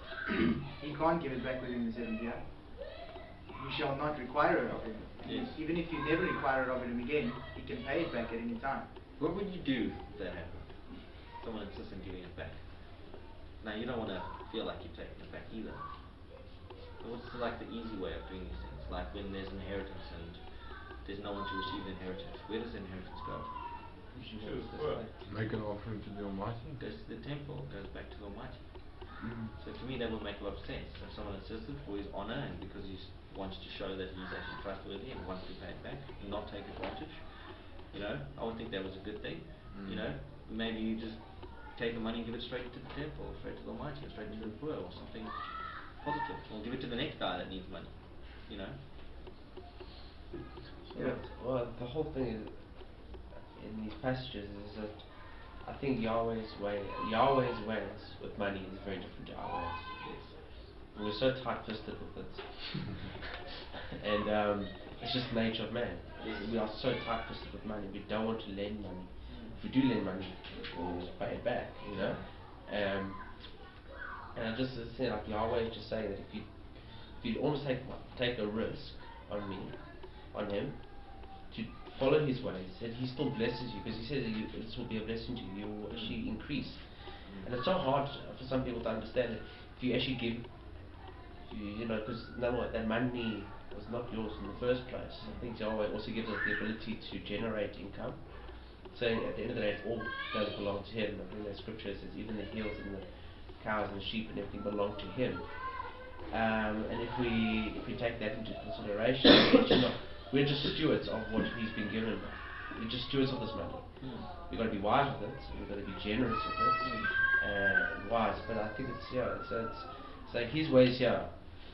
he can't give it back within the 7th year. You shall not require it of him. Yes. Even if you never require it of him again, he can pay it back at any time. What would you do if that happened? Someone insists on giving it back. Now, you don't want to feel like you're taking it back either. But what's like the easy way of doing these things? Like when there's inheritance and there's no one to receive the inheritance. Where does the inheritance go? To the poor. Make an offering to the Almighty. Goes to the temple, goes back to the Almighty. So to me that would make a lot of sense. If someone insisted for his honor and because he wants to show that he's actually trustworthy and wants to pay it back and not take advantage, you know, I would think that was a good thing. You know, maybe you just take the money and give it straight to the temple, straight to the Almighty, or straight to the poor, or something positive, or give it to the next guy that needs money, you know. Yeah. Well, the whole thing is, in these passages is that I think Yahweh's ways with money is very different to our ways. And we're so tight-fisted with it, and it's just the nature of man. We are so tight-fisted with money. We don't want to lend money. If we do lend money, we'll just pay it back, you know. And I just say, like, Yahweh is just saying that if you almost take a risk on him to follow his ways, that he still blesses you, because he says that this will be a blessing to you. You will actually increase. And it's so hard for some people to understand that if you actually give, you know, because that money was not yours in the first place. I think Yahweh also gives us the ability to generate income. So at the end of the day, it all does belong to him. I think that scripture says even the hills and the cows and the sheep and everything belong to him. And if we take that into consideration, we're just stewards of what he's been given. We're just stewards of this money. We've got to be wise with it. We've got to be generous with it, and wise. But I think it's it's like his ways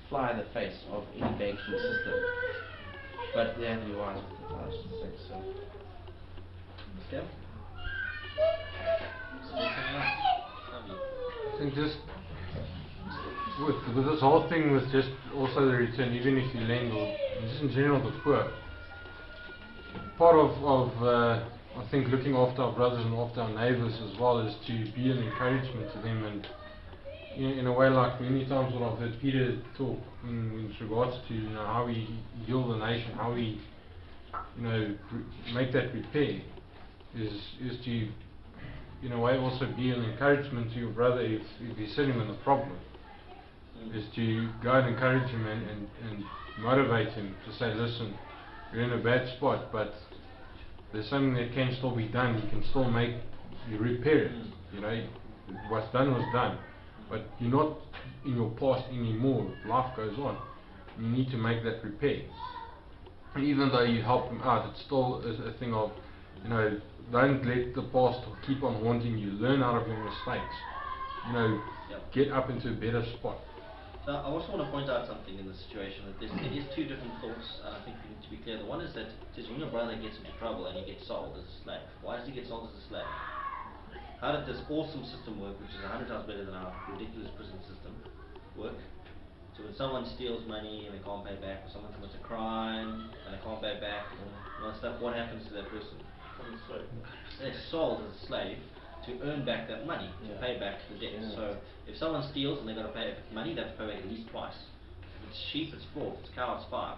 fly in the face of any banking system. But they have to be wise with it. I just think so. Yeah. I think just with this whole thing, with just also the return, even if you lend, or just in general the poor, part of I think looking after our brothers and after our neighbours as well is to be an encouragement to them, and in a way, like many times when I've heard Peter talk in regards to how we heal the nation, how we make that repair, is to in a way also be an encouragement to your brother if he's sitting with a problem, is to go and encourage him and motivate him to say, listen, you're in a bad spot, but there's something that can still be done. You can still you repair it. What's done was done, but you're not in your past anymore. Life goes on. You need to make that repair. And even though you help him out, it's still a thing of, don't let the past keep on haunting you. Learn out of your mistakes. Get up into a better spot. So I also want to point out something in this situation, that there is two different thoughts, and I think we need to be clear. The one is that it says when your brother gets into trouble and he gets sold as a slave. Why does he get sold as a slave? How did this awesome system work, which is 100 times better than our ridiculous prison system, work? So when someone steals money and they can't pay back, or someone commits a crime and they can't pay back, and all that stuff, what happens to that person? They're sold as a slave to earn back that money, to pay back the debt. So if someone steals and they've got to pay money, they have to pay back at least twice. If it's sheep, it's 4. If it's cow, it's 5.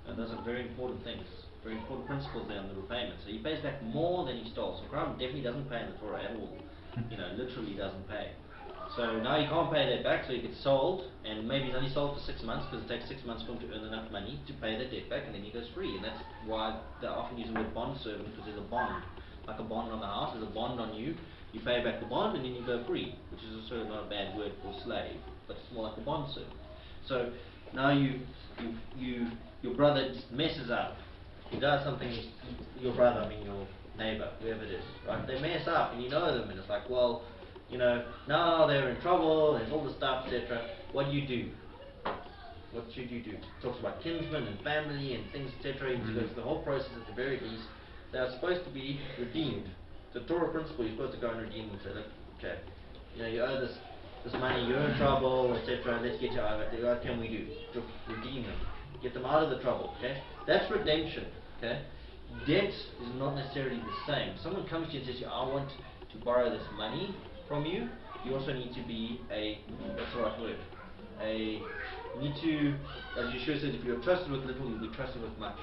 And those are very important things, very important principles there on the repayment. So he pays back more than he stole. So crime definitely doesn't pay in the Torah at all. Literally doesn't pay. So now he can't pay that back, so he gets sold, and maybe he's only sold for 6 months, because it takes 6 months for him to earn enough money to pay the debt back, and then he goes free. And that's why they often use the word bond servant, because there's a bond. Like a bond on the house, there's a bond on you. You pay back the bond and then you go free, which is also not a bad word for slave, but it's more like a bond servant. So now your brother just messes up. He does something. Your brother, your neighbor, whoever it is, right? They mess up, and you know them, and it's like, well, now they're in trouble. There's all the stuff, etc. What do you do? What should you do? It talks about kinsmen and family and things, etc. He goes through the whole process at the very least. They are supposed to be redeemed. The Torah principle, you're supposed to go and redeem them. Say, look, okay, you owe this this money, you're in trouble, etc. Let's get you out of it. What can we do to redeem them? Get them out of the trouble, okay? That's redemption, okay? Debt is not necessarily the same. Someone comes to you and says, I want to borrow this money from you. You also need to be what's the right word? You need to, as Yeshua says, if you're trusted with little, you'll be trusted with much.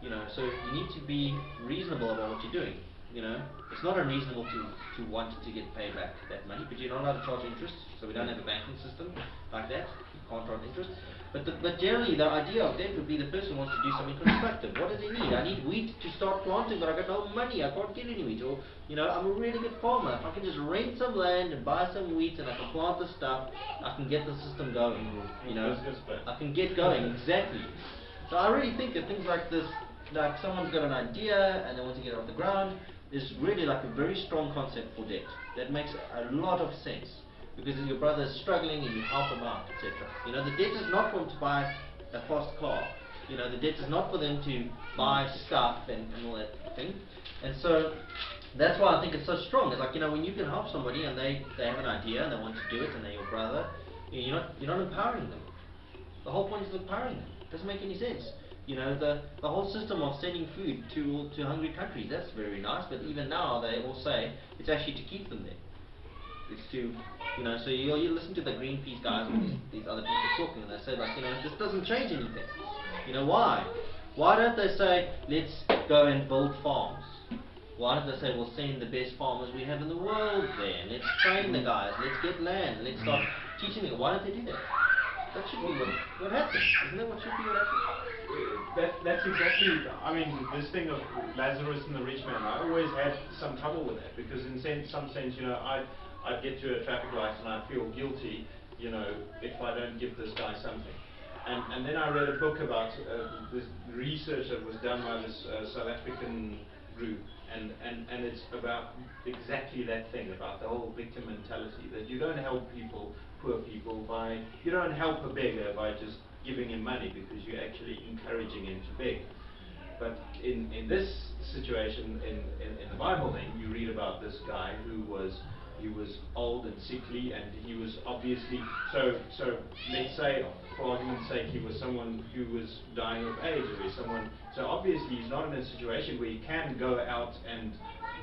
You know, so you need to be reasonable about what you're doing. You know, it's not unreasonable to want to get paid back that money, but you're not allowed to charge interest, so we don't have a banking system like that. You can't charge interest. But generally, the idea of debt would be the person wants to do something constructive. What does he need? I need wheat to start planting, but I've got no money. I can't get any wheat. Or, you know, I'm a really good farmer. If I can just rent some land and buy some wheat and I can plant the stuff, I can get the system going. You know, I can get going, exactly. So I really think that things like this, like someone's got an idea and they want to get it off the ground, is really like a very strong concept for debt. That makes a lot of sense. Because your brother is struggling and you help him out, etc. You know, the debt is not for him to buy a fast car. You know, the debt is not for them to buy stuff and all that thing. And so that's why I think it's so strong. It's like, you know, when you can help somebody and they have an idea and they want to do it and they're your brother, you're not empowering them. The whole point is empowering them. It doesn't make any sense. You know, the whole system of sending food to hungry countries, that's very nice, but even now they all say it's actually to keep them there. It's to, you know, so you listen to the Greenpeace guys or these other people talking and they say, like, you know, this doesn't change anything. You know, why? Why don't they say, let's go and build farms? Why don't they say, we'll send the best farmers we have in the world there, and let's train the guys, let's get land, let's start teaching them. Why don't they do that? That should be what happens. Isn't that what should be what happens? That's exactly, I mean, this thing of Lazarus and the rich man, I always had some trouble with that, because in some sense, you know, I'd get to a traffic light and I'd feel guilty, you know, if I don't give this guy something. And then I read a book about this research that was done by this South African group, and it's about exactly that thing, about the whole victim mentality, that you don't help people, poor people, you don't help a beggar by just giving him money, because you're actually encouraging him to beg. But in this situation, in the Bible then, you read about this guy who was old and sickly, and he was obviously, so let's say, for argument's sake, he was someone who was dying of AIDS, or he's someone, so obviously he's not in a situation where he can go out and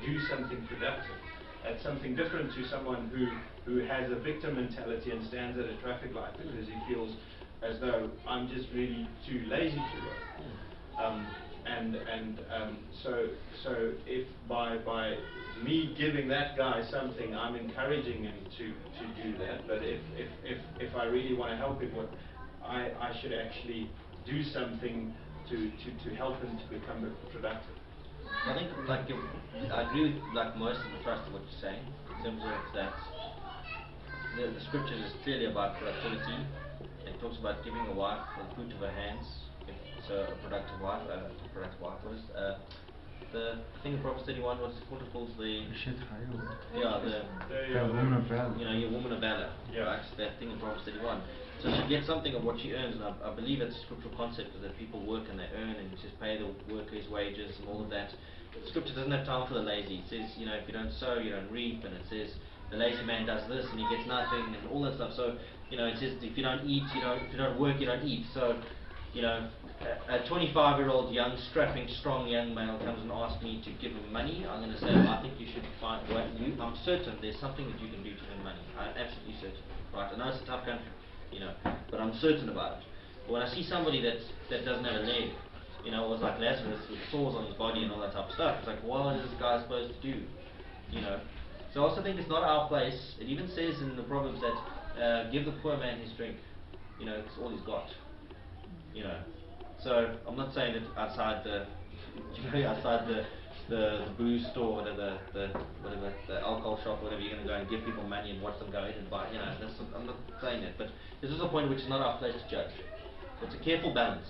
do something productive. That's something different to someone who has a victim mentality and stands at a traffic light because he feels as though I'm just really too lazy to work. So if by me giving that guy something, I'm encouraging him to do that, but if I really want to help him, I should actually do something to help him to become productive. I think, like, I agree with like most of the thrust of what you're saying, in terms of that the scriptures is clearly about productivity. It talks about giving a wife the fruit of her hands, so a productive wife, what is the thing in Proverbs 31, what's it called, the woman of valor. You know, your woman of valor, right? That thing in Proverbs 31. So she gets something of what she earns, and I believe it's a scriptural concept that people work and they earn, and you just pay the workers wages and all of that. The scripture doesn't have time for the lazy. It says, you know, if you don't sow, you don't reap, and it says the lazy man does this and he gets nothing and all that stuff. So, you know, it says if you don't eat, if you don't work, you don't eat. So, you know, a 25-year-old young, strapping, strong young male comes and asks me to give him money, I'm going to say, I think you should find what I'm certain there's something that you can do to earn money. I'm absolutely certain. Right? I know it's a tough country, you know, but I'm certain about it. But when I see somebody that doesn't have a leg, you know, was like Lazarus with sores on his body and all that type of stuff, it's like, what is this guy supposed to do? You know. So I also think it's not our place. It even says in the Proverbs that give the poor man his drink. You know, it's all he's got. You know. So I'm not saying that outside the booze store, whatever, the alcohol shop, whatever, you're going to go and give people money and watch them go in and buy. You know, I'm not saying that, but there's also a point which is not our place to judge. It's a careful balance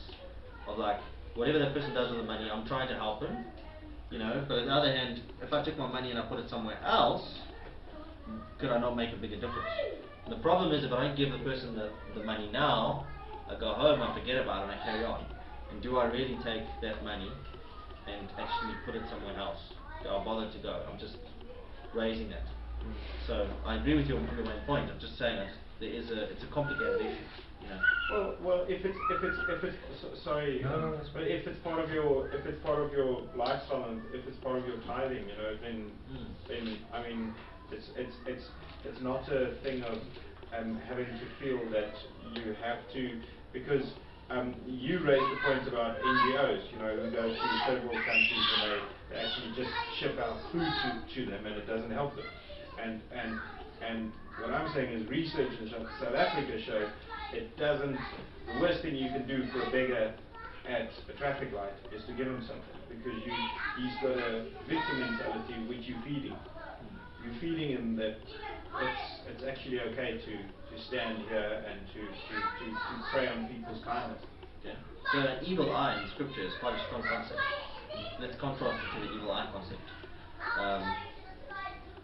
of like whatever that person does with the money, I'm trying to help him. You know, but on the other hand, if I took my money and I put it somewhere else, could I not make a bigger difference? And the problem is if I don't give the person the money now, I go home, I forget about it, and I carry on. And do I really take that money and actually put it somewhere else? Do I bother to go? I'm just raising that. So I agree with your main point. I'm just saying that it's a complicated issue. You know. Well, if it's sorry, No, that's but if it's part of your lifestyle and if it's part of your tithing, you know, then I mean, it's not a thing of having to feel that you have to, because you raised the point about NGOs, you know, who go to third world countries and they actually just ship out food to them and it doesn't help them. And what I'm saying is research in South Africa showed it doesn't, the worst thing you can do for a beggar at a traffic light is to give him something, because he's got a victim mentality which you're feeding. You're feeding him that it's actually okay to stand here and to prey on people's kindness. Yeah. So an evil eye in scripture is quite a strong concept. Let's contrast it to the evil eye concept.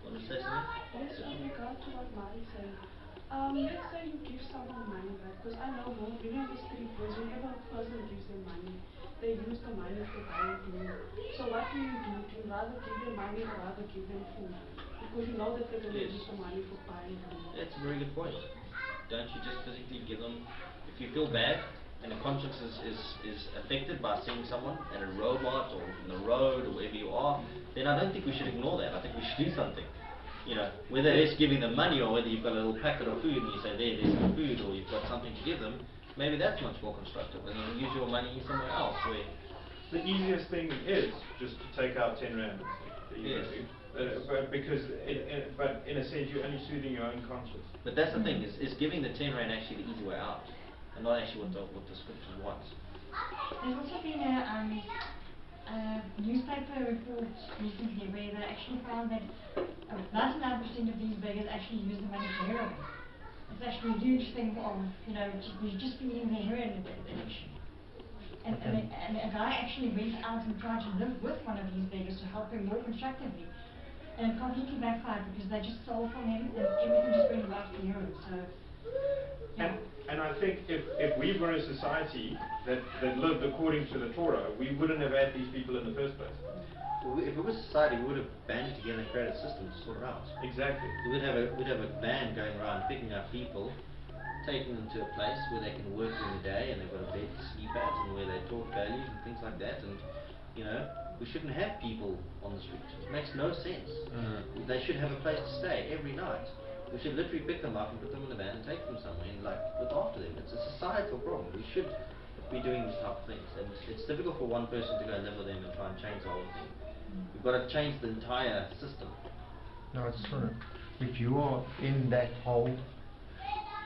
Want to say something? Yes, with regard to what Mari said, let's say you give someone money, right? Because I know when on the street, whenever a person gives them money, they use the money for buying food. So what do? Do you rather give them money or rather give them food? Because you know that they're going to use the money for buying food. That's a very good point. Don't you just physically give them, if you feel bad and the conscience is affected by seeing someone in a robot or in the road or wherever you are, then I don't think we should ignore that. I think we should do something. You know, whether it's giving them money or whether you've got a little packet of food and you say, there's some food, or you've got something to give them, maybe that's much more constructive. And then use your money somewhere else where... The easiest thing is just to take out 10 rand. Yes. But because, but in a sense, you're only soothing your own conscience. But that's the thing, is giving the 10 rand actually the easy way out, and not actually what the scripture wants. There's also been a newspaper report recently where they actually found that 99% of these beggars actually use the money for heroin. It's actually a huge thing of, you know, just being the heroin addiction. And a guy actually went out and tried to live with one of these beggars to help him more constructively. And it completely backfired because they just stole from him and everything just went right to heroin. So, yeah. And I think if we were a society that lived according to the Torah, we wouldn't have had these people in the first place. Well, if it was society, we would have banded together and created a system to sort it out. Exactly. We'd have a band going around picking up people, taking them to a place where they can work in the day and they've got a bed to sleep at and where they taught values and things like that. And you know, we shouldn't have people on the street. It makes no sense. They should have a place to stay every night. We should literally pick them up and put them in a van and take them somewhere and like look after them. It's a societal problem. We should be doing these type of things. And it's difficult for one person to go and live with them and try and change the whole thing. We've got to change the entire system. No, it's true. If you are in that hole,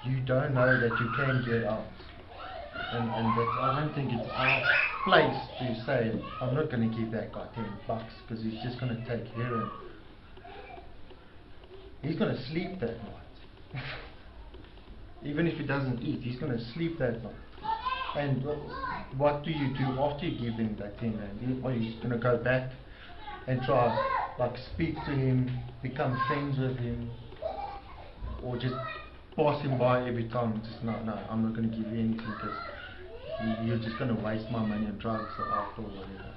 you don't know that you can get out. And that's, I don't think it's our place to say, I'm not going to give that guy $10 because he's just going to take heroin. He's going to sleep that night. Even if he doesn't eat, he's going to sleep that night. And what do you do after you give him that 10 rand? Are you going to go back and try like speak to him, become friends with him, or just pass him by every time? Just no, I'm not going to give you anything because you're just going to waste my money on drugs or alcohol or whatever.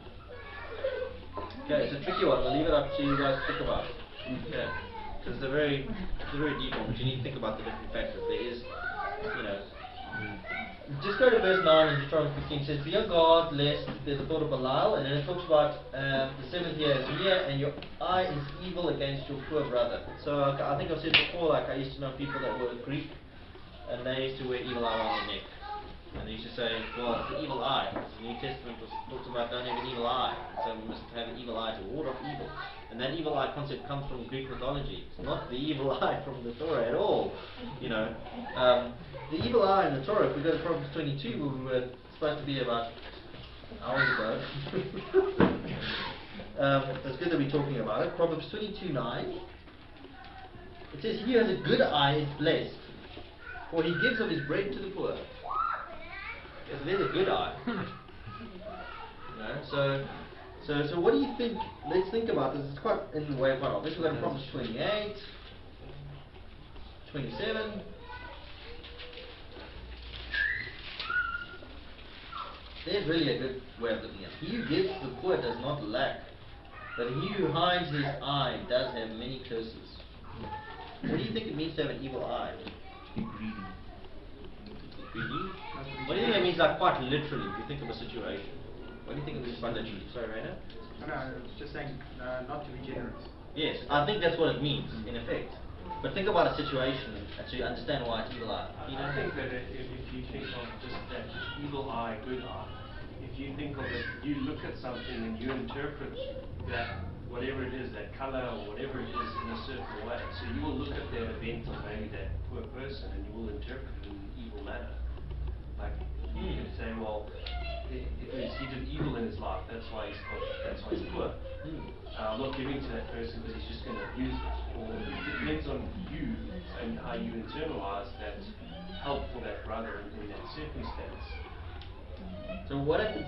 Okay, it's a tricky one. I'll leave it up to you guys to think about. Okay. Because it's a very deep one, but you need to think about the different factors. There is, you know, just go to verse 9 in Deuteronomy 15. It says, "Be on guard lest there's a thought of Belial," and then it talks about the seventh year is near, and your eye is evil against your poor brother. So I think I've said before, like I used to know people that were Greek, and they used to wear evil eye around their neck. And they used to say, well, it's the evil eye. The New Testament talks about don't have an evil eye. And so we must have an evil eye to ward off evil. And that evil eye concept comes from Greek mythology. It's not the evil eye from the Torah at all. You know, the evil eye in the Torah, if we go to Proverbs 22, where we were supposed to be about hours ago. It's good that we're talking about it. Proverbs 22:9. It says, "He who has a good eye is blessed, for he gives of his bread to the poor." Yes, there's a good eye. You know, so what do you think? Let's think about this. It's quite in the way of quite obvious. We've got Proverbs 28, 27. There's really a good way of looking at it. He who gives to the poor does not lack, but he who hides his eye does have many curses. What do you think it means to have an evil eye? Be greedy. Greedy? What do you think it means, like, quite literally, if you think of a situation? What do you think it means quite literally? Sorry, Raina? No, I was just saying not to be generous. Yes, I think that's what it means, in effect. But think about a situation, and so you understand why it's evil eye. You know? I think that if you think of just that evil eye, good eye, if you think of it, you look at something and you interpret that, whatever it is, that color or whatever it is, in a certain way. So you will look at that event or maybe that poor person and you will interpret it in an evil manner. Like, you can say, well, he did evil in his life, that's why he's poor. I'm not giving to that person because he's just going to abuse it. Or it depends on you and how you internalize that help for that brother in that circumstance. So what happens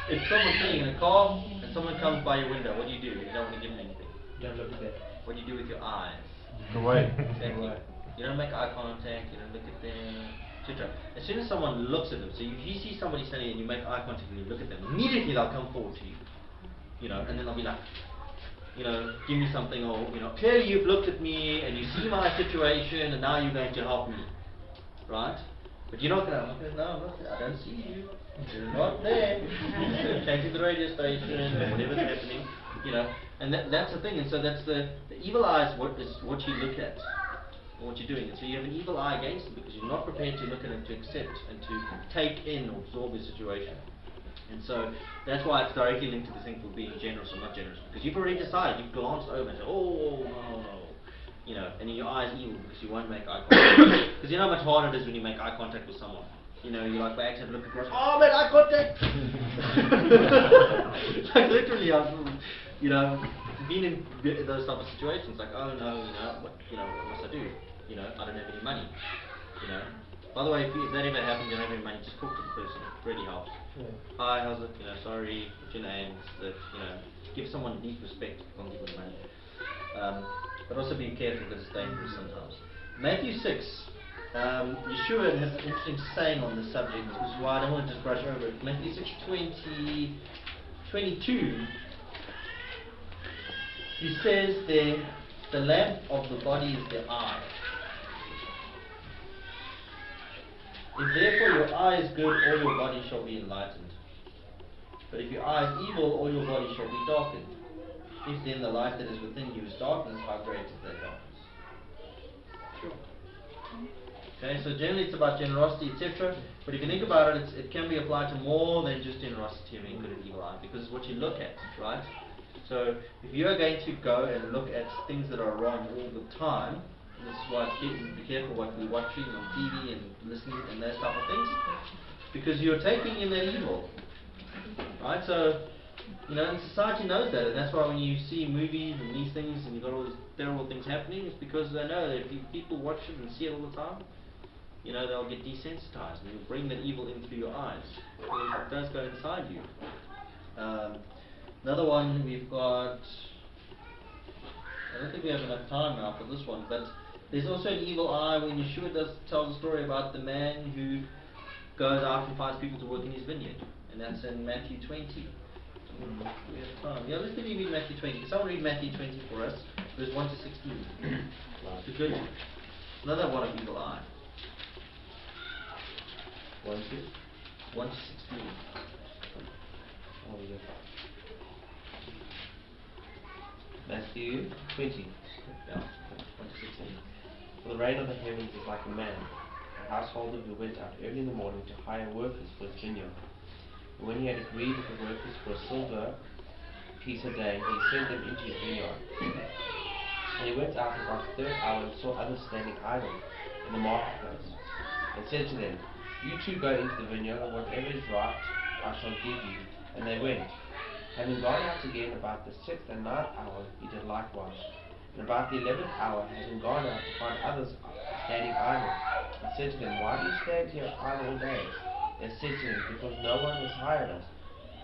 if someone's sitting in a car and someone comes by your window? What do? You don't want to give them anything. Don't look at that. What do you do with your eyes? Away. Exactly. You don't make eye contact, you don't look at them, etc. As soon as someone looks at them, so if you see somebody standing and you make eye contact and you look at them, immediately they'll come forward to you. You know, and then they'll be like, you know, give me something, or, you know, clearly you've looked at me and you see my situation and now you're going to help me. Right? But you're not going to, no, I'm not there. I don't see you. You're not there. Changing the radio station or whatever's happening, you know. And that's the thing. And so that's the evil eye is what you look at, or what you're doing. And so you have an evil eye against it because you're not prepared to look at it, to accept and to take in or absorb the situation. And so that's why it's directly linked to the thing for being generous or not generous. Because you've already decided, you've glanced over and said, oh, no. You know, and in your eyes evil because you won't make eye contact. Because you know how much harder it is when you make eye contact with someone. You know, you're like, back, have a look across, oh, made eye contact! Like literally, I've, you know, been in those type of situations, like, oh no, what must I do? You know, I don't have any money. You know. By the way, if that ever happens, you don't have any money, just talk to the person. It really helps. Yeah. Hi, how's it? You know, sorry, what's your name? That, you know, give someone deep respect if you can't give them money. But also be careful because it's dangerous sometimes. Matthew 6, Yeshua has an interesting saying on this subject, which is why I don't want to just brush over it. Matthew 6:22, he says there, the lamp of the body is the eye. If therefore your eye is good, all your body shall be enlightened. But if your eye is evil, all your body shall be darkened. If then the light that is within you is darkness, how great is that darkness? Sure. Okay, so generally it's about generosity, etc. But if you think about it, it can be applied to more than just generosity, having good and evil eye, because it's what you look at, right? So if you are going to go and look at things that are wrong all the time, and this is why it's be careful what we're watching on TV and listening and those type of things, because you're taking in that evil, right? So, you know, and society knows that, and that's why when you see movies and these things and you've got all these terrible things happening, it's because they know that if people watch it and see it all the time, you know, they'll get desensitized and you'll bring that evil in through your eyes, because it does go inside you. Another one we've got, I don't think we have enough time now for this one, but there's also an evil eye when Yeshua tells a story about the man who goes out and finds people to work in his vineyard, and that's in Matthew 20. We have time. Yeah, let's maybe read Matthew 20. Can someone read Matthew 20 for us, verse 1 to 16? It's good. Another one of evil eye. 1 to 16. Oh, yeah. Matthew 20. Yeah, 1 to 16. For the reign of the heavens is like a man, a householder who went out early in the morning to hire workers for his vineyard. And when he had agreed with the workers for a silver piece a day, he sent them into his vineyard. And he went out about the third hour and saw others standing idle in the marketplace, and said to them, You too go into the vineyard, and whatever is right I shall give you. And they went. Having gone out again about the 6th and 9th hour, he did likewise. And about the 11th hour, having gone out to find others standing idle, he said to them, Why do you stand here idle all day? They said to him, Because no one has hired us.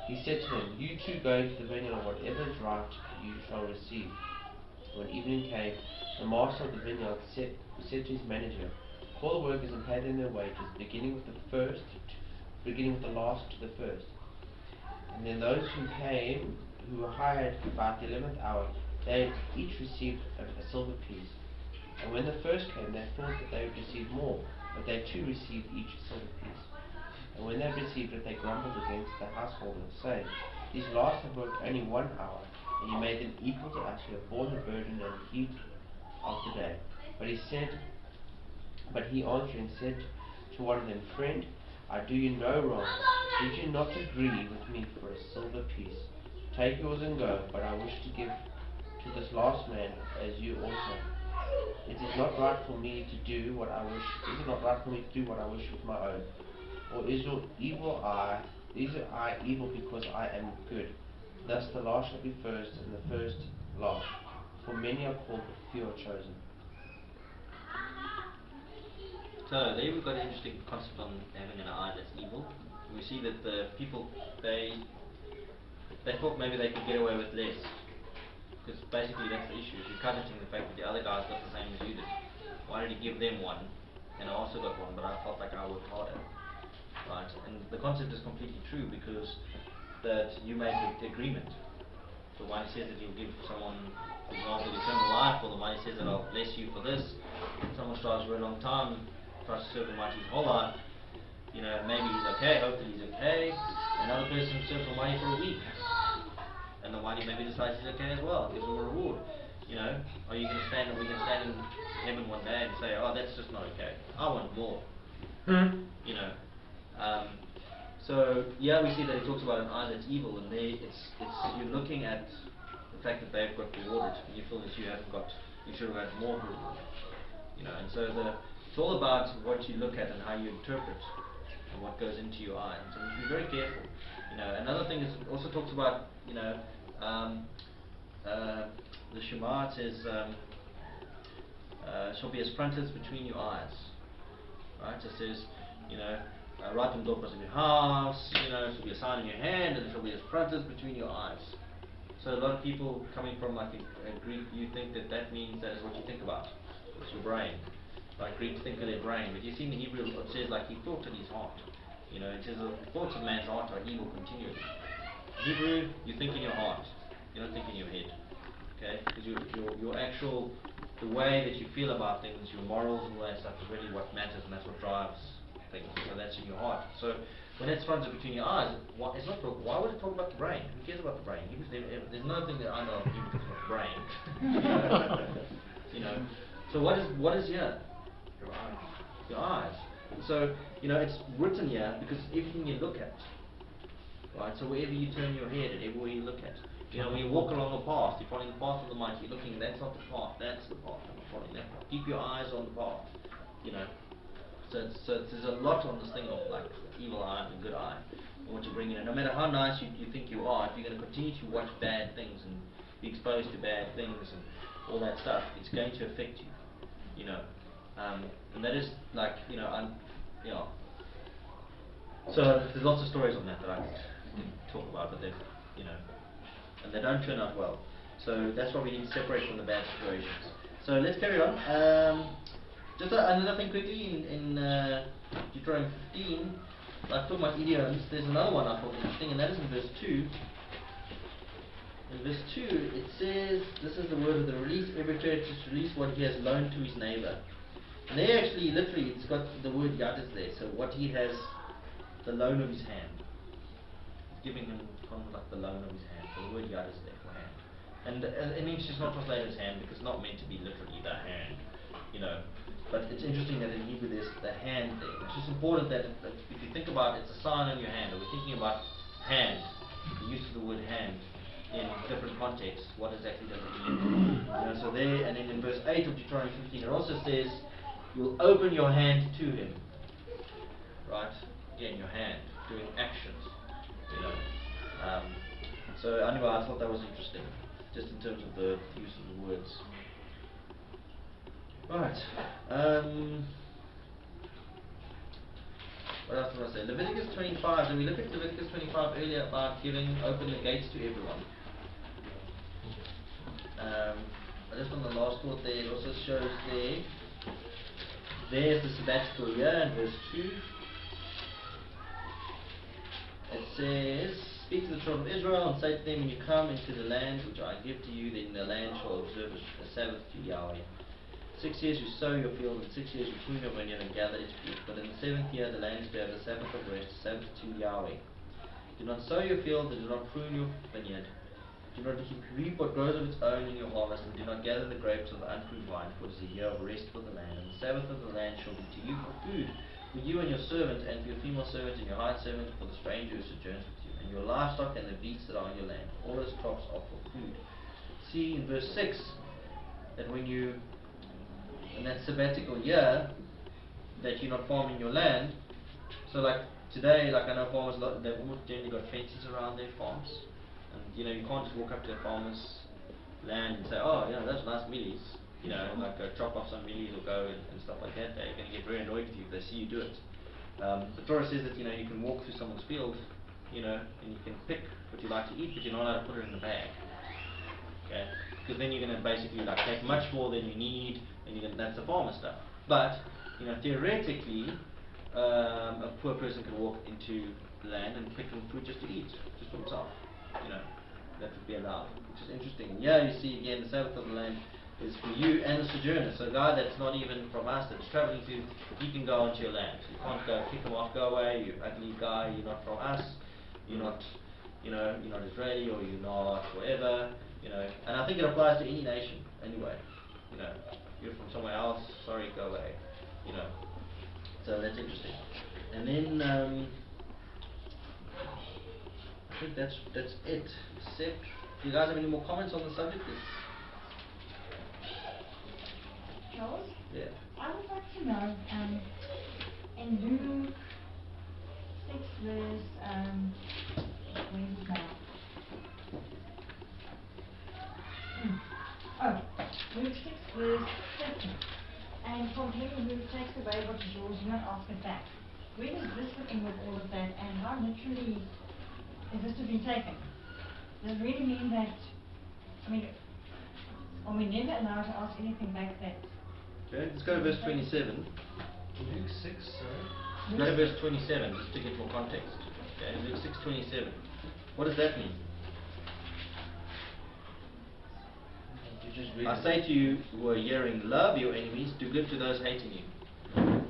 He said to them, You too go into the vineyard, and whatever is right you shall receive. When evening came, the master of the vineyard said to his manager, Call the workers and pay them their wages, beginning with the last to the first. And then those who were hired about the 11th hour, they each received a silver piece. And when the first came, they thought that they would receive more, but they too received each a silver piece. And when they received it, they grumbled against the householder, saying, These last have worked only 1 hour, and you made them equal to us who have borne the burden and heat of the day. But he answering said to one of them, Friend, I do you no wrong. Did you not agree with me for a silver piece? Take yours and go, but I wish to give to this last man as you also. It is not right for me to do what I wish. Is it not right for me to do what I wish with my own? Or is your eye evil because I am good? Thus the last shall be first, and the first last. For many are called, but few are chosen. So there we've got an interesting concept on having an eye that's evil. We see that the people, they thought maybe they could get away with less. Because basically that's the issue, is you're coveting the fact that the other guys got the same as you did. Why did he give them one, and I also got one, but I felt like I worked harder. Right? And the concept is completely true, because that you made the agreement. So one says that you'll give someone, for example, eternal life, or the one says that I'll bless you for this. Someone strives for a long time, tries to serve Almighty his whole life, you know, maybe he's okay, hopefully he's okay. Another person serves Almighty for a week, and the Almighty maybe decides he's okay as well, gives him a reward. You know, are you going to stand, we can stand in heaven one day and say, oh, that's just not okay, I want more. You know, so yeah, we see that it talks about an eye that's evil, and there you're looking at the fact that they've got rewarded, and you feel that you haven't got, you should have had more reward. You know, and so it's all about what you look at and how you interpret, and what goes into your eye. So be very careful. You know, another thing is, it also talks about, you know, the Shema, it says, shall be as frontlets between your eyes. Right? It says, you know, write them doorposts of your house, you know, it shall be a sign in your hand, and it shall be as frontlets between your eyes. So a lot of people coming from like a Greek, you think that means that is what you think about. It's your brain. Like Greeks think of their brain, but you see in the Hebrew it says like he thought in his heart. You know, it says the thoughts of man's heart are evil continually. Hebrew, you think in your heart. You don't think in your head. Okay? Because your actual, the way that you feel about things, your morals and all that stuff is really what matters, and that's what drives things. So that's in your heart. So when it's fronted between your eyes, it's not talk. Why would it talk about the brain? Who cares about the brain? There's nothing that I know of Hebrew talks about the brain. You know. So what is here? Your eyes. Your eyes. So, you know, it's written here because everything you look at, right? So wherever you turn your head and everywhere you look at, you know, when you walk along a path, you're following the path of the mighty, you're looking, that's not the path, that's the path, I'm not following that path. Keep your eyes on the path, you know. So there's a lot on this thing of like evil eye and good eye, and what you bring in. And no matter how nice you think you are, if you're going to continue to watch bad things and be exposed to bad things and all that stuff, it's going to affect you, you know. And that is like, you know, so there's lots of stories on that I can talk about, but they, you know, and they don't turn out well. So that's why we need to separate from the bad situations. So let's carry on. Just another thing quickly in Deuteronomy 15, like talking about idioms, there's another one I thought interesting, and that is in verse 2. In verse 2, it says, this is the word of the release, every creditor to release what he has loaned to his neighbor. And there actually, literally, it's got the word yad is there, so what he has, the loan of his hand. It's giving him kind of like the loan of his hand, so the word yad is there for hand. And in English it's not translated as hand because it's not meant to be literally the hand, you know. But it's interesting that in Hebrew there's the hand there. It's just important that if you think about it, it's a sign on your hand, or we're thinking about hand, the use of the word hand in different contexts, what exactly does it mean? You know, so there, and then in verse 8 of Deuteronomy 15 it also says, you'll open your hand to him. Right? Again, your hand, doing actions. You know. So anyway, I thought that was interesting, just in terms of the use of the words. Right. What else did I say? Leviticus 25. Did we look at Leviticus 25 earlier about open the gates to everyone? Just on the last thought there, it also shows there's the sabbatical year in verse 2. It says, speak to the children of Israel and say to them, when you come into the land which I give to you, then the land shall observe a Sabbath to Yahweh. 6 years you sow your field, and 6 years you prune your vineyard and gather its fruit. But in the 7th year the land is to have the Sabbath of rest, Sabbath to Yahweh. Do not sow your field, and do not prune your vineyard. Do not reap what grows of its own in your harvest, and do not gather the grapes of the unpruned vine, for it is a year of rest for the land. And the Sabbath of the land shall be to you for food, for you and your servant, and for your female servant and your hired servant, for the stranger who sojourns with you, and your livestock and the beasts that are on your land. All those crops are for food. See in verse 6 that when you, in that sabbatical year, that you're not farming your land. So like today, like I know farmers, they've almost generally got fences around their farms. And you know, you can't just walk up to a farmer's land and say, oh, you know, those nice millies, you know, like go chop off some millies or go and stuff like that. They're going to get very annoyed with you if they see you do it. The Torah says that, you know, you can walk through someone's field, you know, and you can pick what you like to eat, but you're not allowed to put it in the bag. Okay? Because then you're going to basically like take much more than you need, and you're going to, that's the farmer stuff. But, you know, theoretically, a poor person can walk into the land and pick some fruit just to eat, just for himself. You know, that would be allowed, which is interesting. Yeah, you see again, the Sabbath of the land is for you and the sojourner. So a guy that's not even from us, that's traveling to, he can go onto your land. You can't go kick him off, go away, you ugly guy, you're not from us, you're not, you know, you're not Israeli, or you're not whatever, you know. And I think it applies to any nation anyway. You know, you're from somewhere else, sorry, go away. You know. So that's interesting. And then I think that's it. Except, do you guys have any more comments on the subject? Charles? Yeah. I would like to know, in Luke 6 verse, where is it now? Luke 6 verse 7. And from him who takes away what is yours, do not ask it back. Where does this fit in with all of that, and how literally is this to be taken? Does it really mean that, I mean, are we never allowed to ask anything back that? Okay, let's go to verse 27. Luke 6, sorry. Go to verse 27, just to get more context. Okay, Luke 6:27. What does that mean? I say to you who are hearing, love your enemies, do good to those hating you.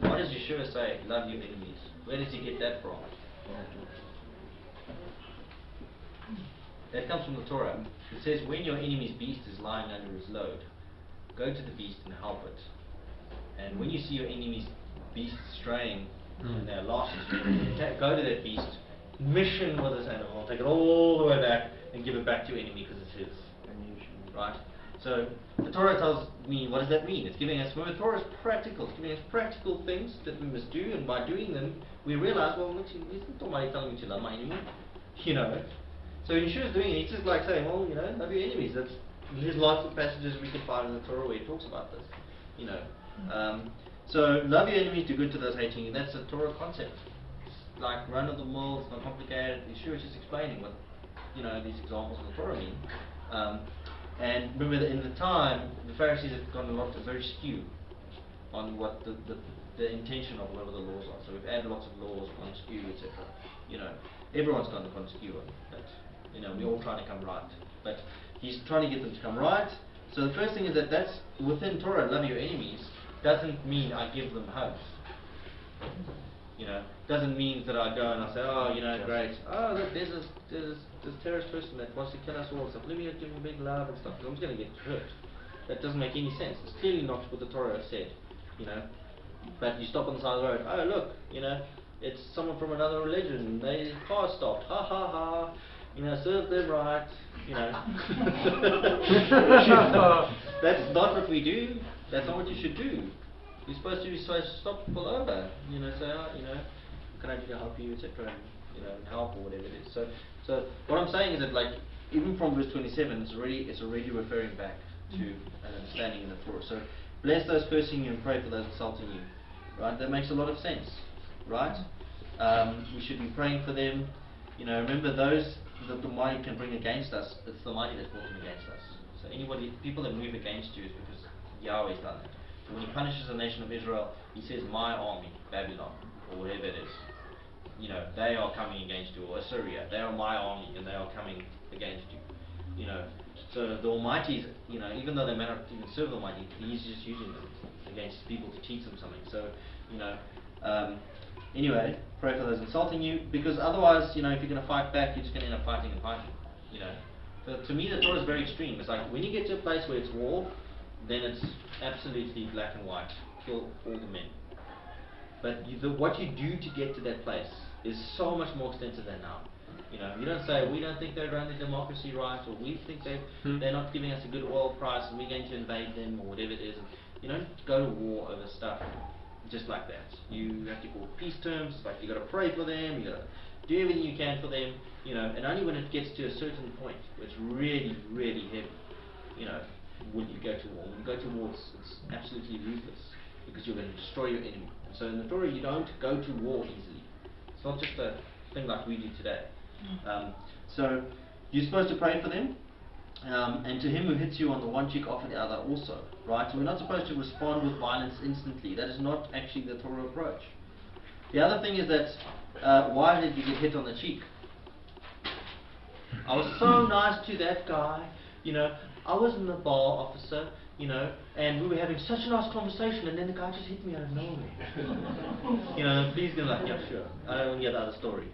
Why does Yeshua say, love your enemies? Where does he get that from? That comes from the Torah. It says, when your enemy's beast is lying under his load, go to the beast and help it. And when you see your enemy's beast straying and they're lost, go to that beast, mission with this animal, take it all the way back and give it back to your enemy because it's his. Right? So the Torah tells me, what does that mean? It's giving us, remember, the Torah is practical. It's giving us practical things that we must do, and by doing them, we realize, well, isn't Almighty telling me to love my enemy? You know. So Yeshua's doing it. He's just like saying, well, you know, love your enemies. There's lots of passages we can find in the Torah where he talks about this. You know. So love your enemies, do good to those hating you. That's a Torah concept. It's like run of the mill. It's not complicated. Yeshua's just explaining what, you know, these examples of the Torah mean. And remember that in the time, the Pharisees had gone a lot, very skew on what the intention of whatever the laws are. So we've added lots of laws, gone skew, etc. You know, everyone's gone skew on that. You know, we're all trying to come right. But he's trying to get them to come right. So the first thing is that's within Torah, love your enemies, doesn't mean I give them hugs. You know, doesn't mean that I go and I say, oh, you know, great. Oh, look, there's this terrorist person that wants to kill us all and stuff. Let me give him a big love and stuff. I'm just going to get hurt. That doesn't make any sense. It's clearly not what the Torah said. You know, but you stop on the side of the road. Oh, look, you know, it's someone from another religion. Their car stopped. Ha ha ha. You know, serve them right. You know, that's not what we do. That's not what you should do. You're supposed to stop people over, you know, say, oh, you know, can I help you, etc., you know, and help or whatever it is. So what I'm saying is that, like, even from verse 27, it's already referring back to an understanding in the Torah. So bless those cursing you and pray for those insulting you, right? That makes a lot of sense, right? We should be praying for them. You know, remember those that the mighty can bring against us. It's the mighty that's brought them against us. So people that move against you is because Yahweh's done that. So when he punishes the nation of Israel, he says, my army, Babylon, or whatever it is, you know, they are coming against you, or Assyria, they are my army, and they are coming against you. You know, So the Almighty is, even though they may not even serve the Almighty, He's just using them against people to teach them something. So, anyway, pray for those insulting you, because otherwise, if you're going to fight back, you're just going to end up fighting and fighting. So to me, the Torah is very extreme. It's like when you get to a place where it's war, then it's absolutely black and white. Kill all the men. But what you do to get to that place is so much more extensive than now. You don't say, we don't think they're running democracy right, or we think they're not giving us a good oil price and we're going to invade them, or whatever it is. You don't go to war over stuff just like that. You have to go peace terms, like you got to pray for them, you got to do everything you can for them, and only when it gets to a certain point where it's really, really heavy, will you go to war. When you go to war, it's absolutely ruthless, because you're going to destroy your enemy. And so in the Torah, you don't go to war easily. It's not just a thing like we do today. So you're supposed to pray for them, and to him who hits you on the one cheek, offer the other also, right? So we're not supposed to respond with violence instantly. That is not actually the Torah approach. The other thing is that why did you get hit on the cheek? I was so nice to that guy, I wasn't a bar officer, and we were having such a nice conversation, and then the guy just hit me out of nowhere. Please be like, yeah, sure. I don't want to get the other story.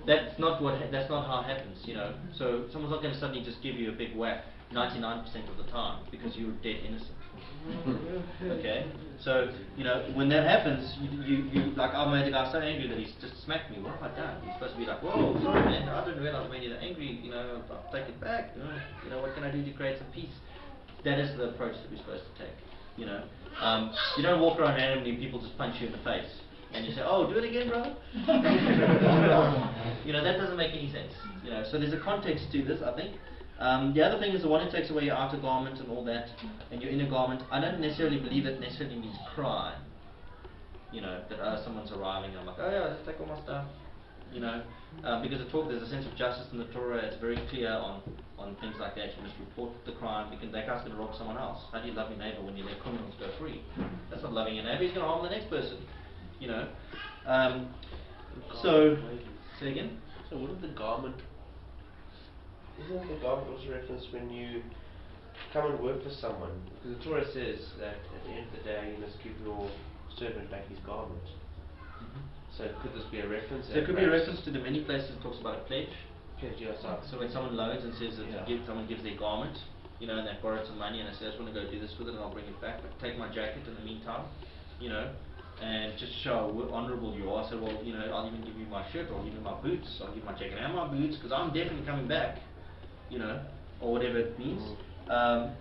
That's not how it happens. So someone's not going to suddenly just give you a big whack 99% of the time because you were dead innocent. Okay, so when that happens, you like, I made the guy so angry that he's just smacked me. What have I done? He's supposed to be like, whoa, sorry man, I didn't realize I made you that angry. I'll take it back. What can I do to create some peace? That is the approach that we're supposed to take. You don't walk around randomly and people just punch you in the face and you say, oh, do it again, brother. That doesn't make any sense. So there's a context to this, I think. The other thing is the one who takes away your outer garment and all that, and your inner garment. I don't necessarily believe that necessarily means crime. That someone's arriving and I'm like, oh yeah, just take all my stuff. Because there's a sense of justice in the Torah. It's very clear on things like that. You must report the crime because that guy's going to rob someone else. How do you love your neighbor when you let criminals go free? That's not loving your neighbor. He's going to harm the next person. So, say again? So wouldn't the garment, isn't the garment also referenced when you come and work for someone? Because the Torah says that at the end of the day you must give your servant back his garment. So could this be a reference? So it could be a reference to the many places it talks about a pledge. Pledge, yeah, so when someone loans and says that someone gives their garment, and they've borrowed some money and they say, I just want to go do this with it and I'll bring it back, but take my jacket in the meantime, and just show how honourable you are. So, well, I'll even give you my shirt, or I'll give you my boots, I'll give you my jacket and my boots, because I'm definitely coming back, or whatever it means.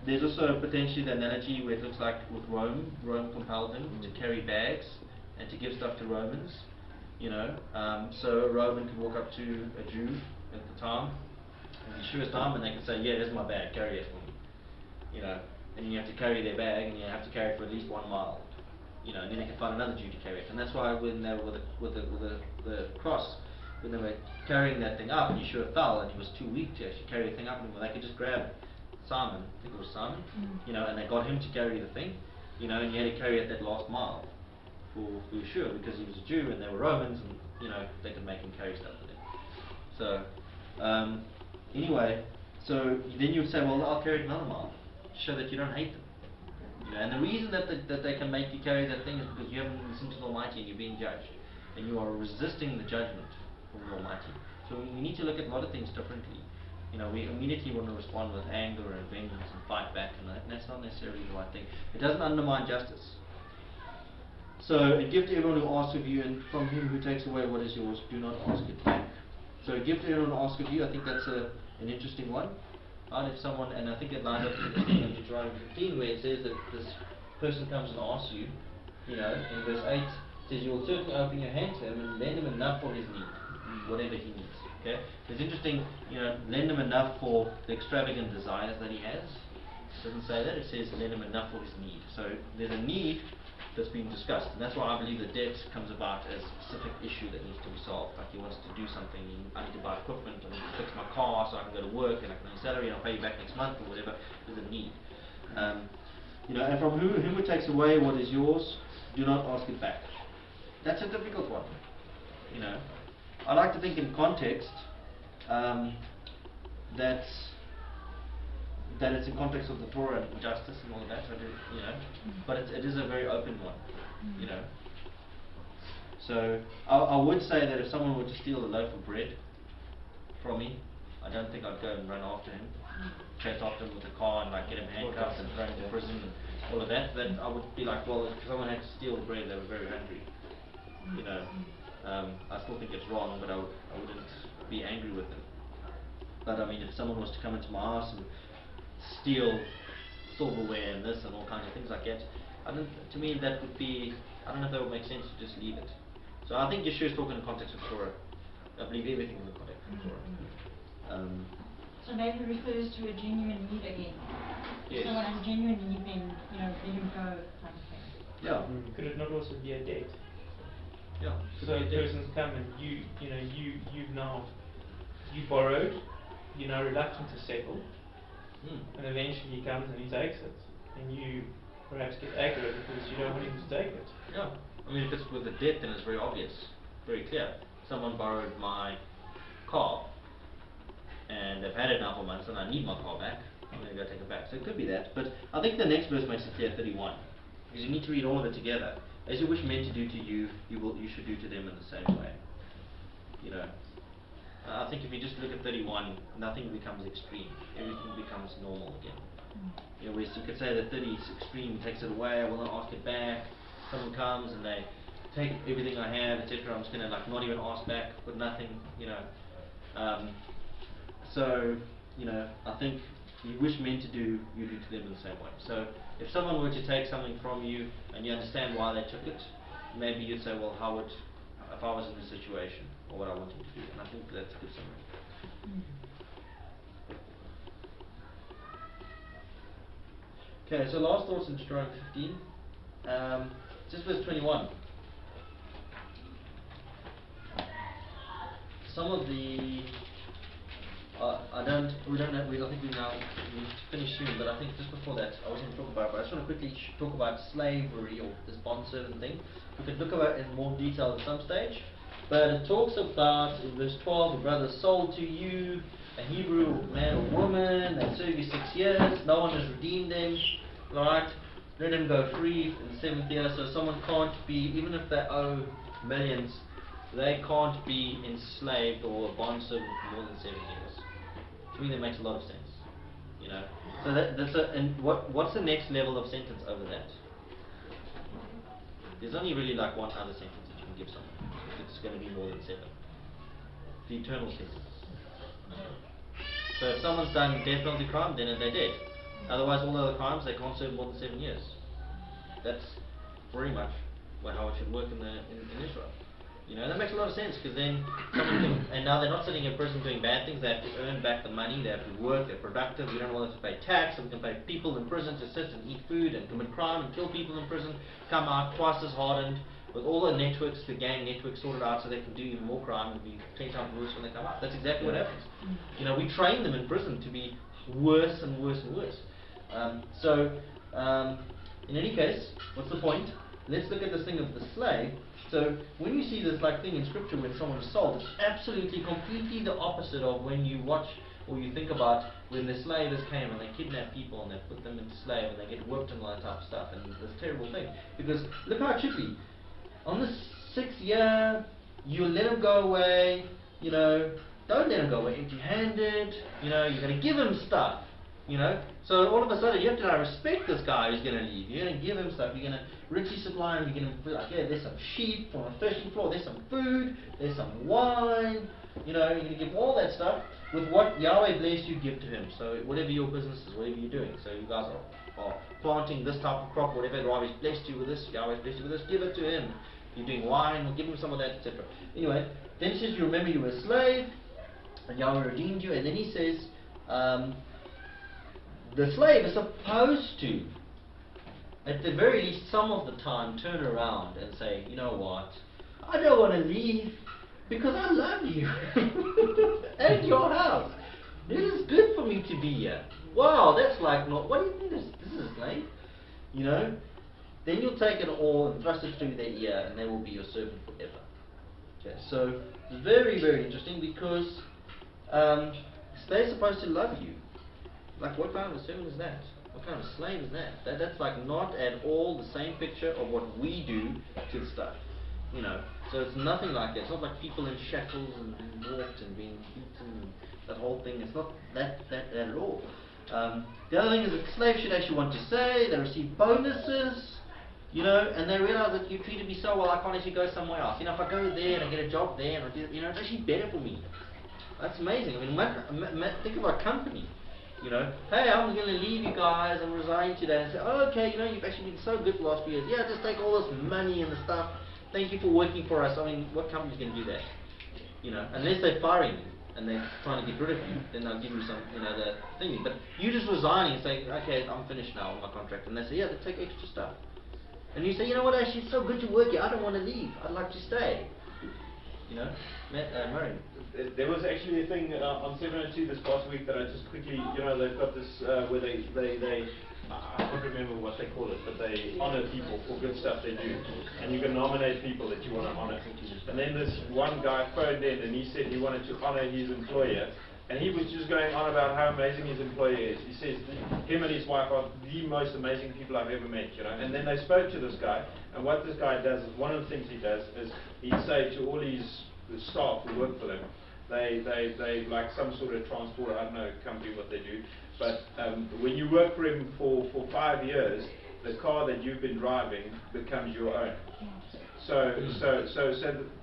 There's also potentially the analogy where it looks like with Rome compelled them to carry bags and to give stuff to Romans. So a Roman could walk up to a Jew at the time, in Yeshua's time, and they could say, yeah, there's my bag, carry it for me. And you have to carry their bag, and you have to carry it for at least 1 mile. And then they can find another Jew to carry it. And that's why when they were with the cross, when they were carrying that thing up, and Yeshua fell, and he was too weak to actually carry the thing up anymore, they could just grab Simon, I think it was Simon, and they got him to carry the thing, and you had to carry it that last mile for Yeshua, because he was a Jew and they were Romans, and they could make him carry stuff with them. So anyway, so then you would say, well, I'll carry it another mile to show that you don't hate them. And the reason that they can make you carry that thing is because you haven't listened to the Almighty and you're being judged, and you are resisting the judgment of the Almighty. So we need to look at a lot of things differently. We immediately want to respond with anger and vengeance and fight back, and that's not necessarily the right thing. It doesn't undermine justice. So, and give to everyone who asks of you, and from him who takes away what is yours, do not ask it back. So, give to everyone who asks of you. I think that's an interesting one. If someone, and I think it lines up with the thing in Deuteronomy 15, where it says that this person comes and asks you, in verse 8, it says, you will certainly open your hand to him and lend him enough for his need, whatever he needs. Okay? It's interesting, lend him enough for the extravagant desires that he has. It doesn't say that, it says lend him enough for his need. So there's a need that's being discussed, and that's why I believe the debt comes about as a specific issue that needs to be solved. Like he wants to do something, I need to buy equipment, I need to fix my car so I can go to work and I can earn salary and I'll pay you back next month or whatever. There's a need. And from him who takes away what is yours, do not ask it back. That's a difficult one. I like to think in context that that it's in context of the Torah and justice and all of that, I do, you know, but it is a very open one, you know. So I would say that if someone were to steal a loaf of bread from me, I don't think I'd go and run after him, chase after him with a car and like get him handcuffed and thrown into prison and all of that. Then I would be like, well, if someone had to steal the bread, they were very hungry, you know. I still think it's wrong, but I wouldn't be angry with them. But I mean, if someone was to come into my house and steal silverware and this and all kinds of things like that, to me that would be, I don't know if that would make sense to just leave it. So I think Yeshua is talking in the context of Torah. I believe everything is in the context of Torah. So maybe refers to a genuine need again. Yes. If someone has a genuine need, then let him go kind of thing. Yeah. Could it not also be a debt? Yeah. So a person's come and you borrowed, you're now reluctant to settle, and eventually he comes and he takes it, and you perhaps get aggro because you don't want him to take it. Yeah. I mean, if it's with a debt, then it's very obvious, very clear. Someone borrowed my car, and they've had it now for months, and I need my car back. I'm going to go take it back. So it could be that. But I think the next verse makes it clear, 31. Because you need to read all of it together. As you wish men to do to you, you should do to them in the same way. You know. I think if you just look at 31, nothing becomes extreme. Everything becomes normal again. You know, whereas you could say that 30 is extreme, takes it away, I will not ask it back. Someone comes and they take everything I have, etc. I'm just going to like not even ask back, but nothing, you know. So, you know, I think you wish men to do, you do to them in the same way. So, if someone were to take something from you and you understand why they took it, maybe you'd say, well, how would, if I was in this situation, or what I want him to do, and I think that's a good summary. Okay, so last thoughts in Deuteronomy 15, just verse 21. Some of the I think we now need to finish soon, but I think just before that, I was going to talk about it, but I just want to quickly talk about slavery or this bondservant thing. We could look at it in more detail at some stage, but it talks about, in verse 12, a brother sold to you, a Hebrew man or woman, they serve you 6 years, no one has redeemed them, right? Let them go free in the 7th year, so someone can't be, even if they owe millions, they can't be enslaved or a bondservant for more than 7 years. To me that makes a lot of sense, you know. So and what's the next level of sentence over that? There's only really like one other sentence that you can give someone if it's going to be more than 7. The eternal sentence. So if someone's done death penalty crime, then they're dead. Otherwise, all other crimes they can't serve more than 7 years. That's very much how it should work in Israel. You know, that makes a lot of sense, because then someone can, and now they're not sitting in prison doing bad things, they have to earn back the money, they have to work, they're productive, we don't want them to pay tax, so we can pay people in prison to sit and eat food and commit crime and kill people in prison, come out twice as hardened, with all the networks, the gang networks sorted out so they can do even more crime and be 10 times worse when they come out. That's exactly what happens. You know, we train them in prison to be worse and worse and worse. In any case, what's the point? Let's look at this thing of the slave. So when you see this like thing in scripture when someone is sold, it's absolutely completely the opposite of when you watch or you think about when the slavers came and they kidnapped people and they put them into slave and they get whipped and all that type of stuff, and this terrible thing. Because look how it should be. On the 6th year, you let them go away, you know, don't let them go away empty-handed, you know, you're going to give him stuff. You know, so all of a sudden you have to now respect this guy who's going to leave. You're going to give him stuff. You're going to richly supply him. You're going to be like, yeah, there's some sheep from a threshing floor. There's some food. There's some wine. You know, you're going to give him all that stuff with what Yahweh blessed you. Give to him. So whatever your business is, whatever you're doing. So you guys are planting this type of crop, whatever Yahweh's blessed you with this. Yahweh's blessed you with this. Give it to him. You're doing wine. We'll give him some of that, etc. Anyway, then he says, you remember you were a slave, and Yahweh redeemed you. And then he says, the slave is supposed to, at the very least some of the time, turn around and say, you know what, I don't want to leave because I love you and your house. It is good for me to be here. Wow, that's like not, what do you think this is a slave? You know, then you'll take it all and thrust it through their ear and they will be your servant forever. Okay, so very, very interesting because they're supposed to love you. like, what kind of a servant is that? What kind of a slave is that? That's like not at all the same picture of what we do to the stuff. You know, so it's nothing like that. It's not like people in shackles and walked and being beaten and that whole thing. It's not that at all. The other thing is that slaves should actually want to say, they receive bonuses, you know, and they realize that you treated me so well, I can't actually go somewhere else. You know, if I go there and I get a job there, and I do, you know, it's actually better for me. That's amazing. I mean, think about a company. You know, hey, I'm going to leave you guys and resign today, and say, oh, okay, you know, you've actually been so good the last few years. Yeah, just take all this money and the stuff. Thank you for working for us. I mean, what company's going to do that? You know, unless they're firing you and they're trying to get rid of you, then they'll give you some, you know, the thingy. But you just resigning and saying, okay, I'm finished now on my contract, and they say, yeah, they take extra stuff. And you say, you know what, actually, it's so good to work here. I don't want to leave. I'd like to stay. You know, Murray. There was actually a thing on 702 this past week that I just quickly, you know, they've got this where they I can't remember what they call it, but they honor people for good stuff they do, and you can nominate people that you want to honor. And then this one guy phoned in and he said he wanted to honor his employer, and he was just going on about how amazing his employer is. He says him and his wife are the most amazing people I've ever met, you know. And then they spoke to this guy, and what this guy does is, one of the things he does is he'd say to all his staff who work for them, they like some sort of transport, I don't know, company what they do, but when you work for him for 5 years, the car that you've been driving becomes your own. So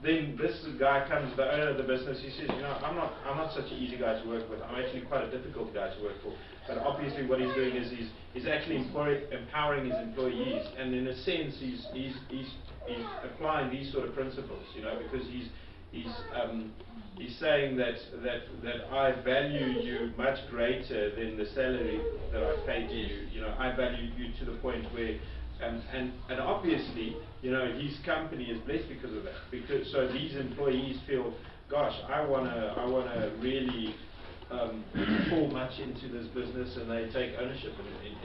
then this guy comes, the owner of the business, he says, you know, I'm not such an easy guy to work with. I'm actually quite a difficult guy to work for. But obviously what he's doing is he's actually empowering his employees, and in a sense he's applying these sort of principles, you know, because he's saying that I value you much greater than the salary that I paid to you. You know, I value you to the point where, and obviously, you know, his company is blessed because of that. Because so these employees feel, gosh, I wanna really pour much into this business, and they take ownership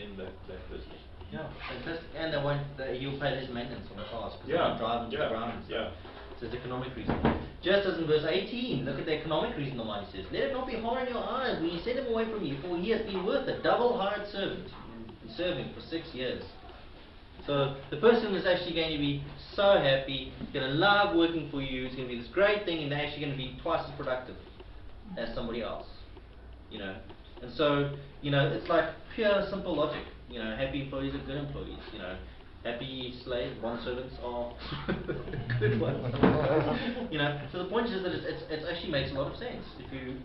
in that business. Yeah, fantastic. And they won't, you'll pay less maintenance on the cars because they Yeah, won't drive them to the ground and stuff. yeah. So it's economic reason. Just as in verse 18, look at the economic reason the Almighty says. Let it not be hard in your eyes when you send him away from you, for he has been worth a double hired servant, serving for 6 years. So the person is actually going to be so happy, going to love working for you, it's going to be this great thing, and they're actually going to be twice as productive as somebody else. You know, and so, you know, it's like pure simple logic. You know, happy employees are good employees. You know, happy slaves, bond servants are good ones. You know, so the point is that it actually makes a lot of sense if you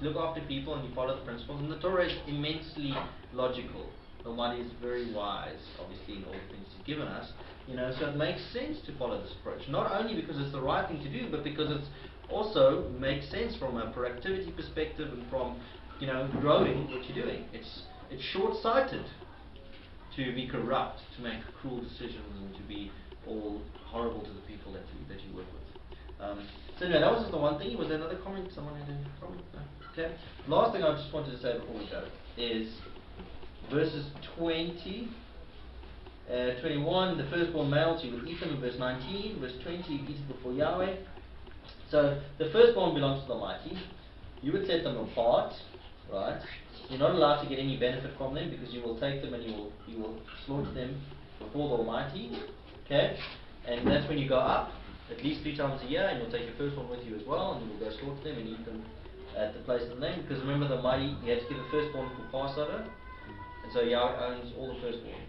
look after people and you follow the principles. And the Torah is immensely logical. The Almighty is very wise, obviously, in all the things He's given us. You know, so it makes sense to follow this approach. Not only because it's the right thing to do, but because it's also makes sense from a productivity perspective and from, you know, growing what you're doing. It's short-sighted to be corrupt, to make cruel decisions, and to be all horrible to the people that you work with. So anyway, that was just the one thing. Was there another comment? Someone had a comment? No? Okay. Last thing I just wanted to say before we go is verses 20, 21, the firstborn male, you will eat them, verse 19, verse 20, you eat it before Yahweh. So the firstborn belongs to the Almighty. You would set them apart, right? You're not allowed to get any benefit from them because you will take them and you will slaughter them before the Almighty. Okay? And that's when you go up at least 3 times a year, and you'll take your firstborn with you as well, and you will go slaughter them and eat them at the place of the name. Because remember, the Almighty, you have to give the firstborn for Passover, and so Yahweh owns all the firstborn.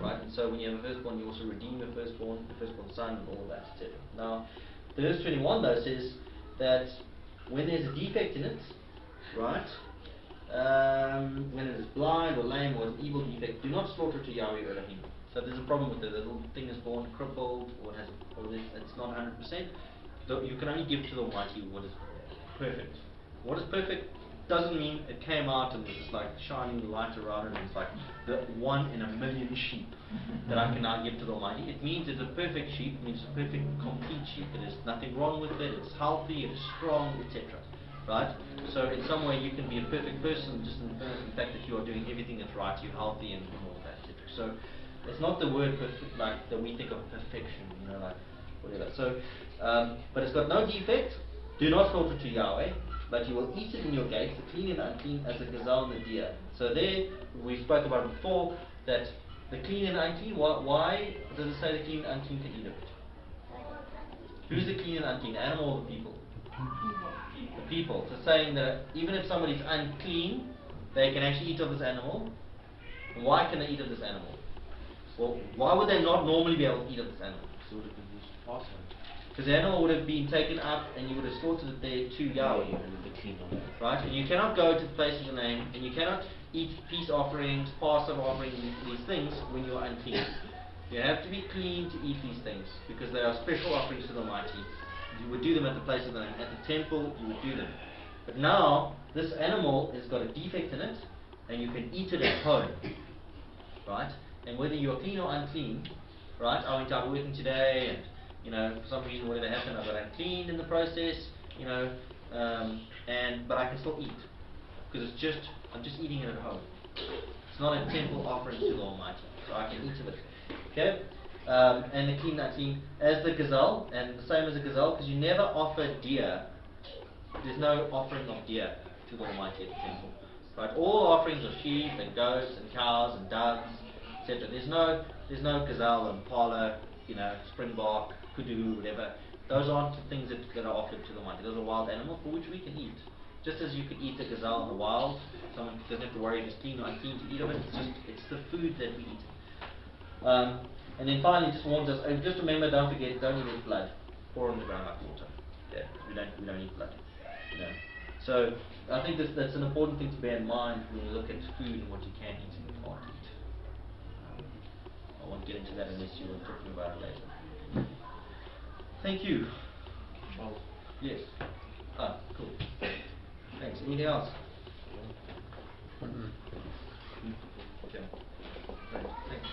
Right? And so when you have a firstborn, you also redeem the firstborn son, and all of that, etc. Now, verse 21 though says that when there's a defect in it, right? When it is blind or lame or an evil defect, do not slaughter to Yahweh Elohim. So there's a problem with it. The little thing is born crippled, or it's not 100%. So you can only give to the Almighty what is perfect. What is perfect doesn't mean it came out and it's like shining light around it and it's like the 1 in a million sheep that I can now give to the Almighty. It means it's a perfect sheep, it means a perfect, complete sheep. There's nothing wrong with it, it's healthy, it's strong, etc. Right? So in some way you can be a perfect person just in the fact that you are doing everything that's right, you're healthy and all of that, etc. So it's not the word perfect like that we think of perfection, you know, like whatever. So, but it's got no defect. Do not slaughter to Yahweh. but you will eat it in your gates, the clean and unclean, as the gazelle and the deer. So there, we spoke about before, that the clean and unclean, why does it say the clean and unclean can eat of it? Who's the clean and unclean, the animal or the people? The people. So saying that even if somebody's unclean, they can actually eat of this animal. And why can they eat of this animal? Well, why would they not normally be able to eat of this animal? So would have been used to pass on. Because the animal would have been taken up and you would have slaughtered it there to Yahweh. And the clean on it. Right? And you cannot go to the place of the name, and you cannot eat peace offerings, Passover offerings, these things when you are unclean. You have to be clean to eat these things, because they are special offerings to the Almighty. You would do them at the place of the name. At the temple, you would do them. But now, this animal has got a defect in it, and you can eat it at home. Right? And whether you are clean or unclean, right? I went out working today, and for some reason, whatever happened, I got unclean in the process, but I can still eat, because I'm just eating it at home. It's not a temple offering to the Almighty, so I can eat of it. Okay, and the clean, unclean, as the gazelle, and the same as the gazelle, because you never offer deer. There's no offering of deer to the Almighty at the temple. Right? All offerings of sheep and goats and cows and doves, etc. There's no gazelle and impala, springbok, kudu, whatever. Those aren't the things that are offered to the Almighty. Those are wild animals for which we can eat. Just as you could eat a gazelle in the wild, someone doesn't have to worry if it's clean or unclean to eat of it. It's the food that we eat. And then finally, just warns us. Just remember, don't forget, don't eat blood. Pour on the ground like water. Yeah, we don't eat blood. So I think that's an important thing to bear in mind when you look at food and what you can eat and you can't eat. I won't get into that unless you were talking about it later. Thank you. Charles. Yes. Cool. Thanks. Anything else? Okay. Great. Thanks.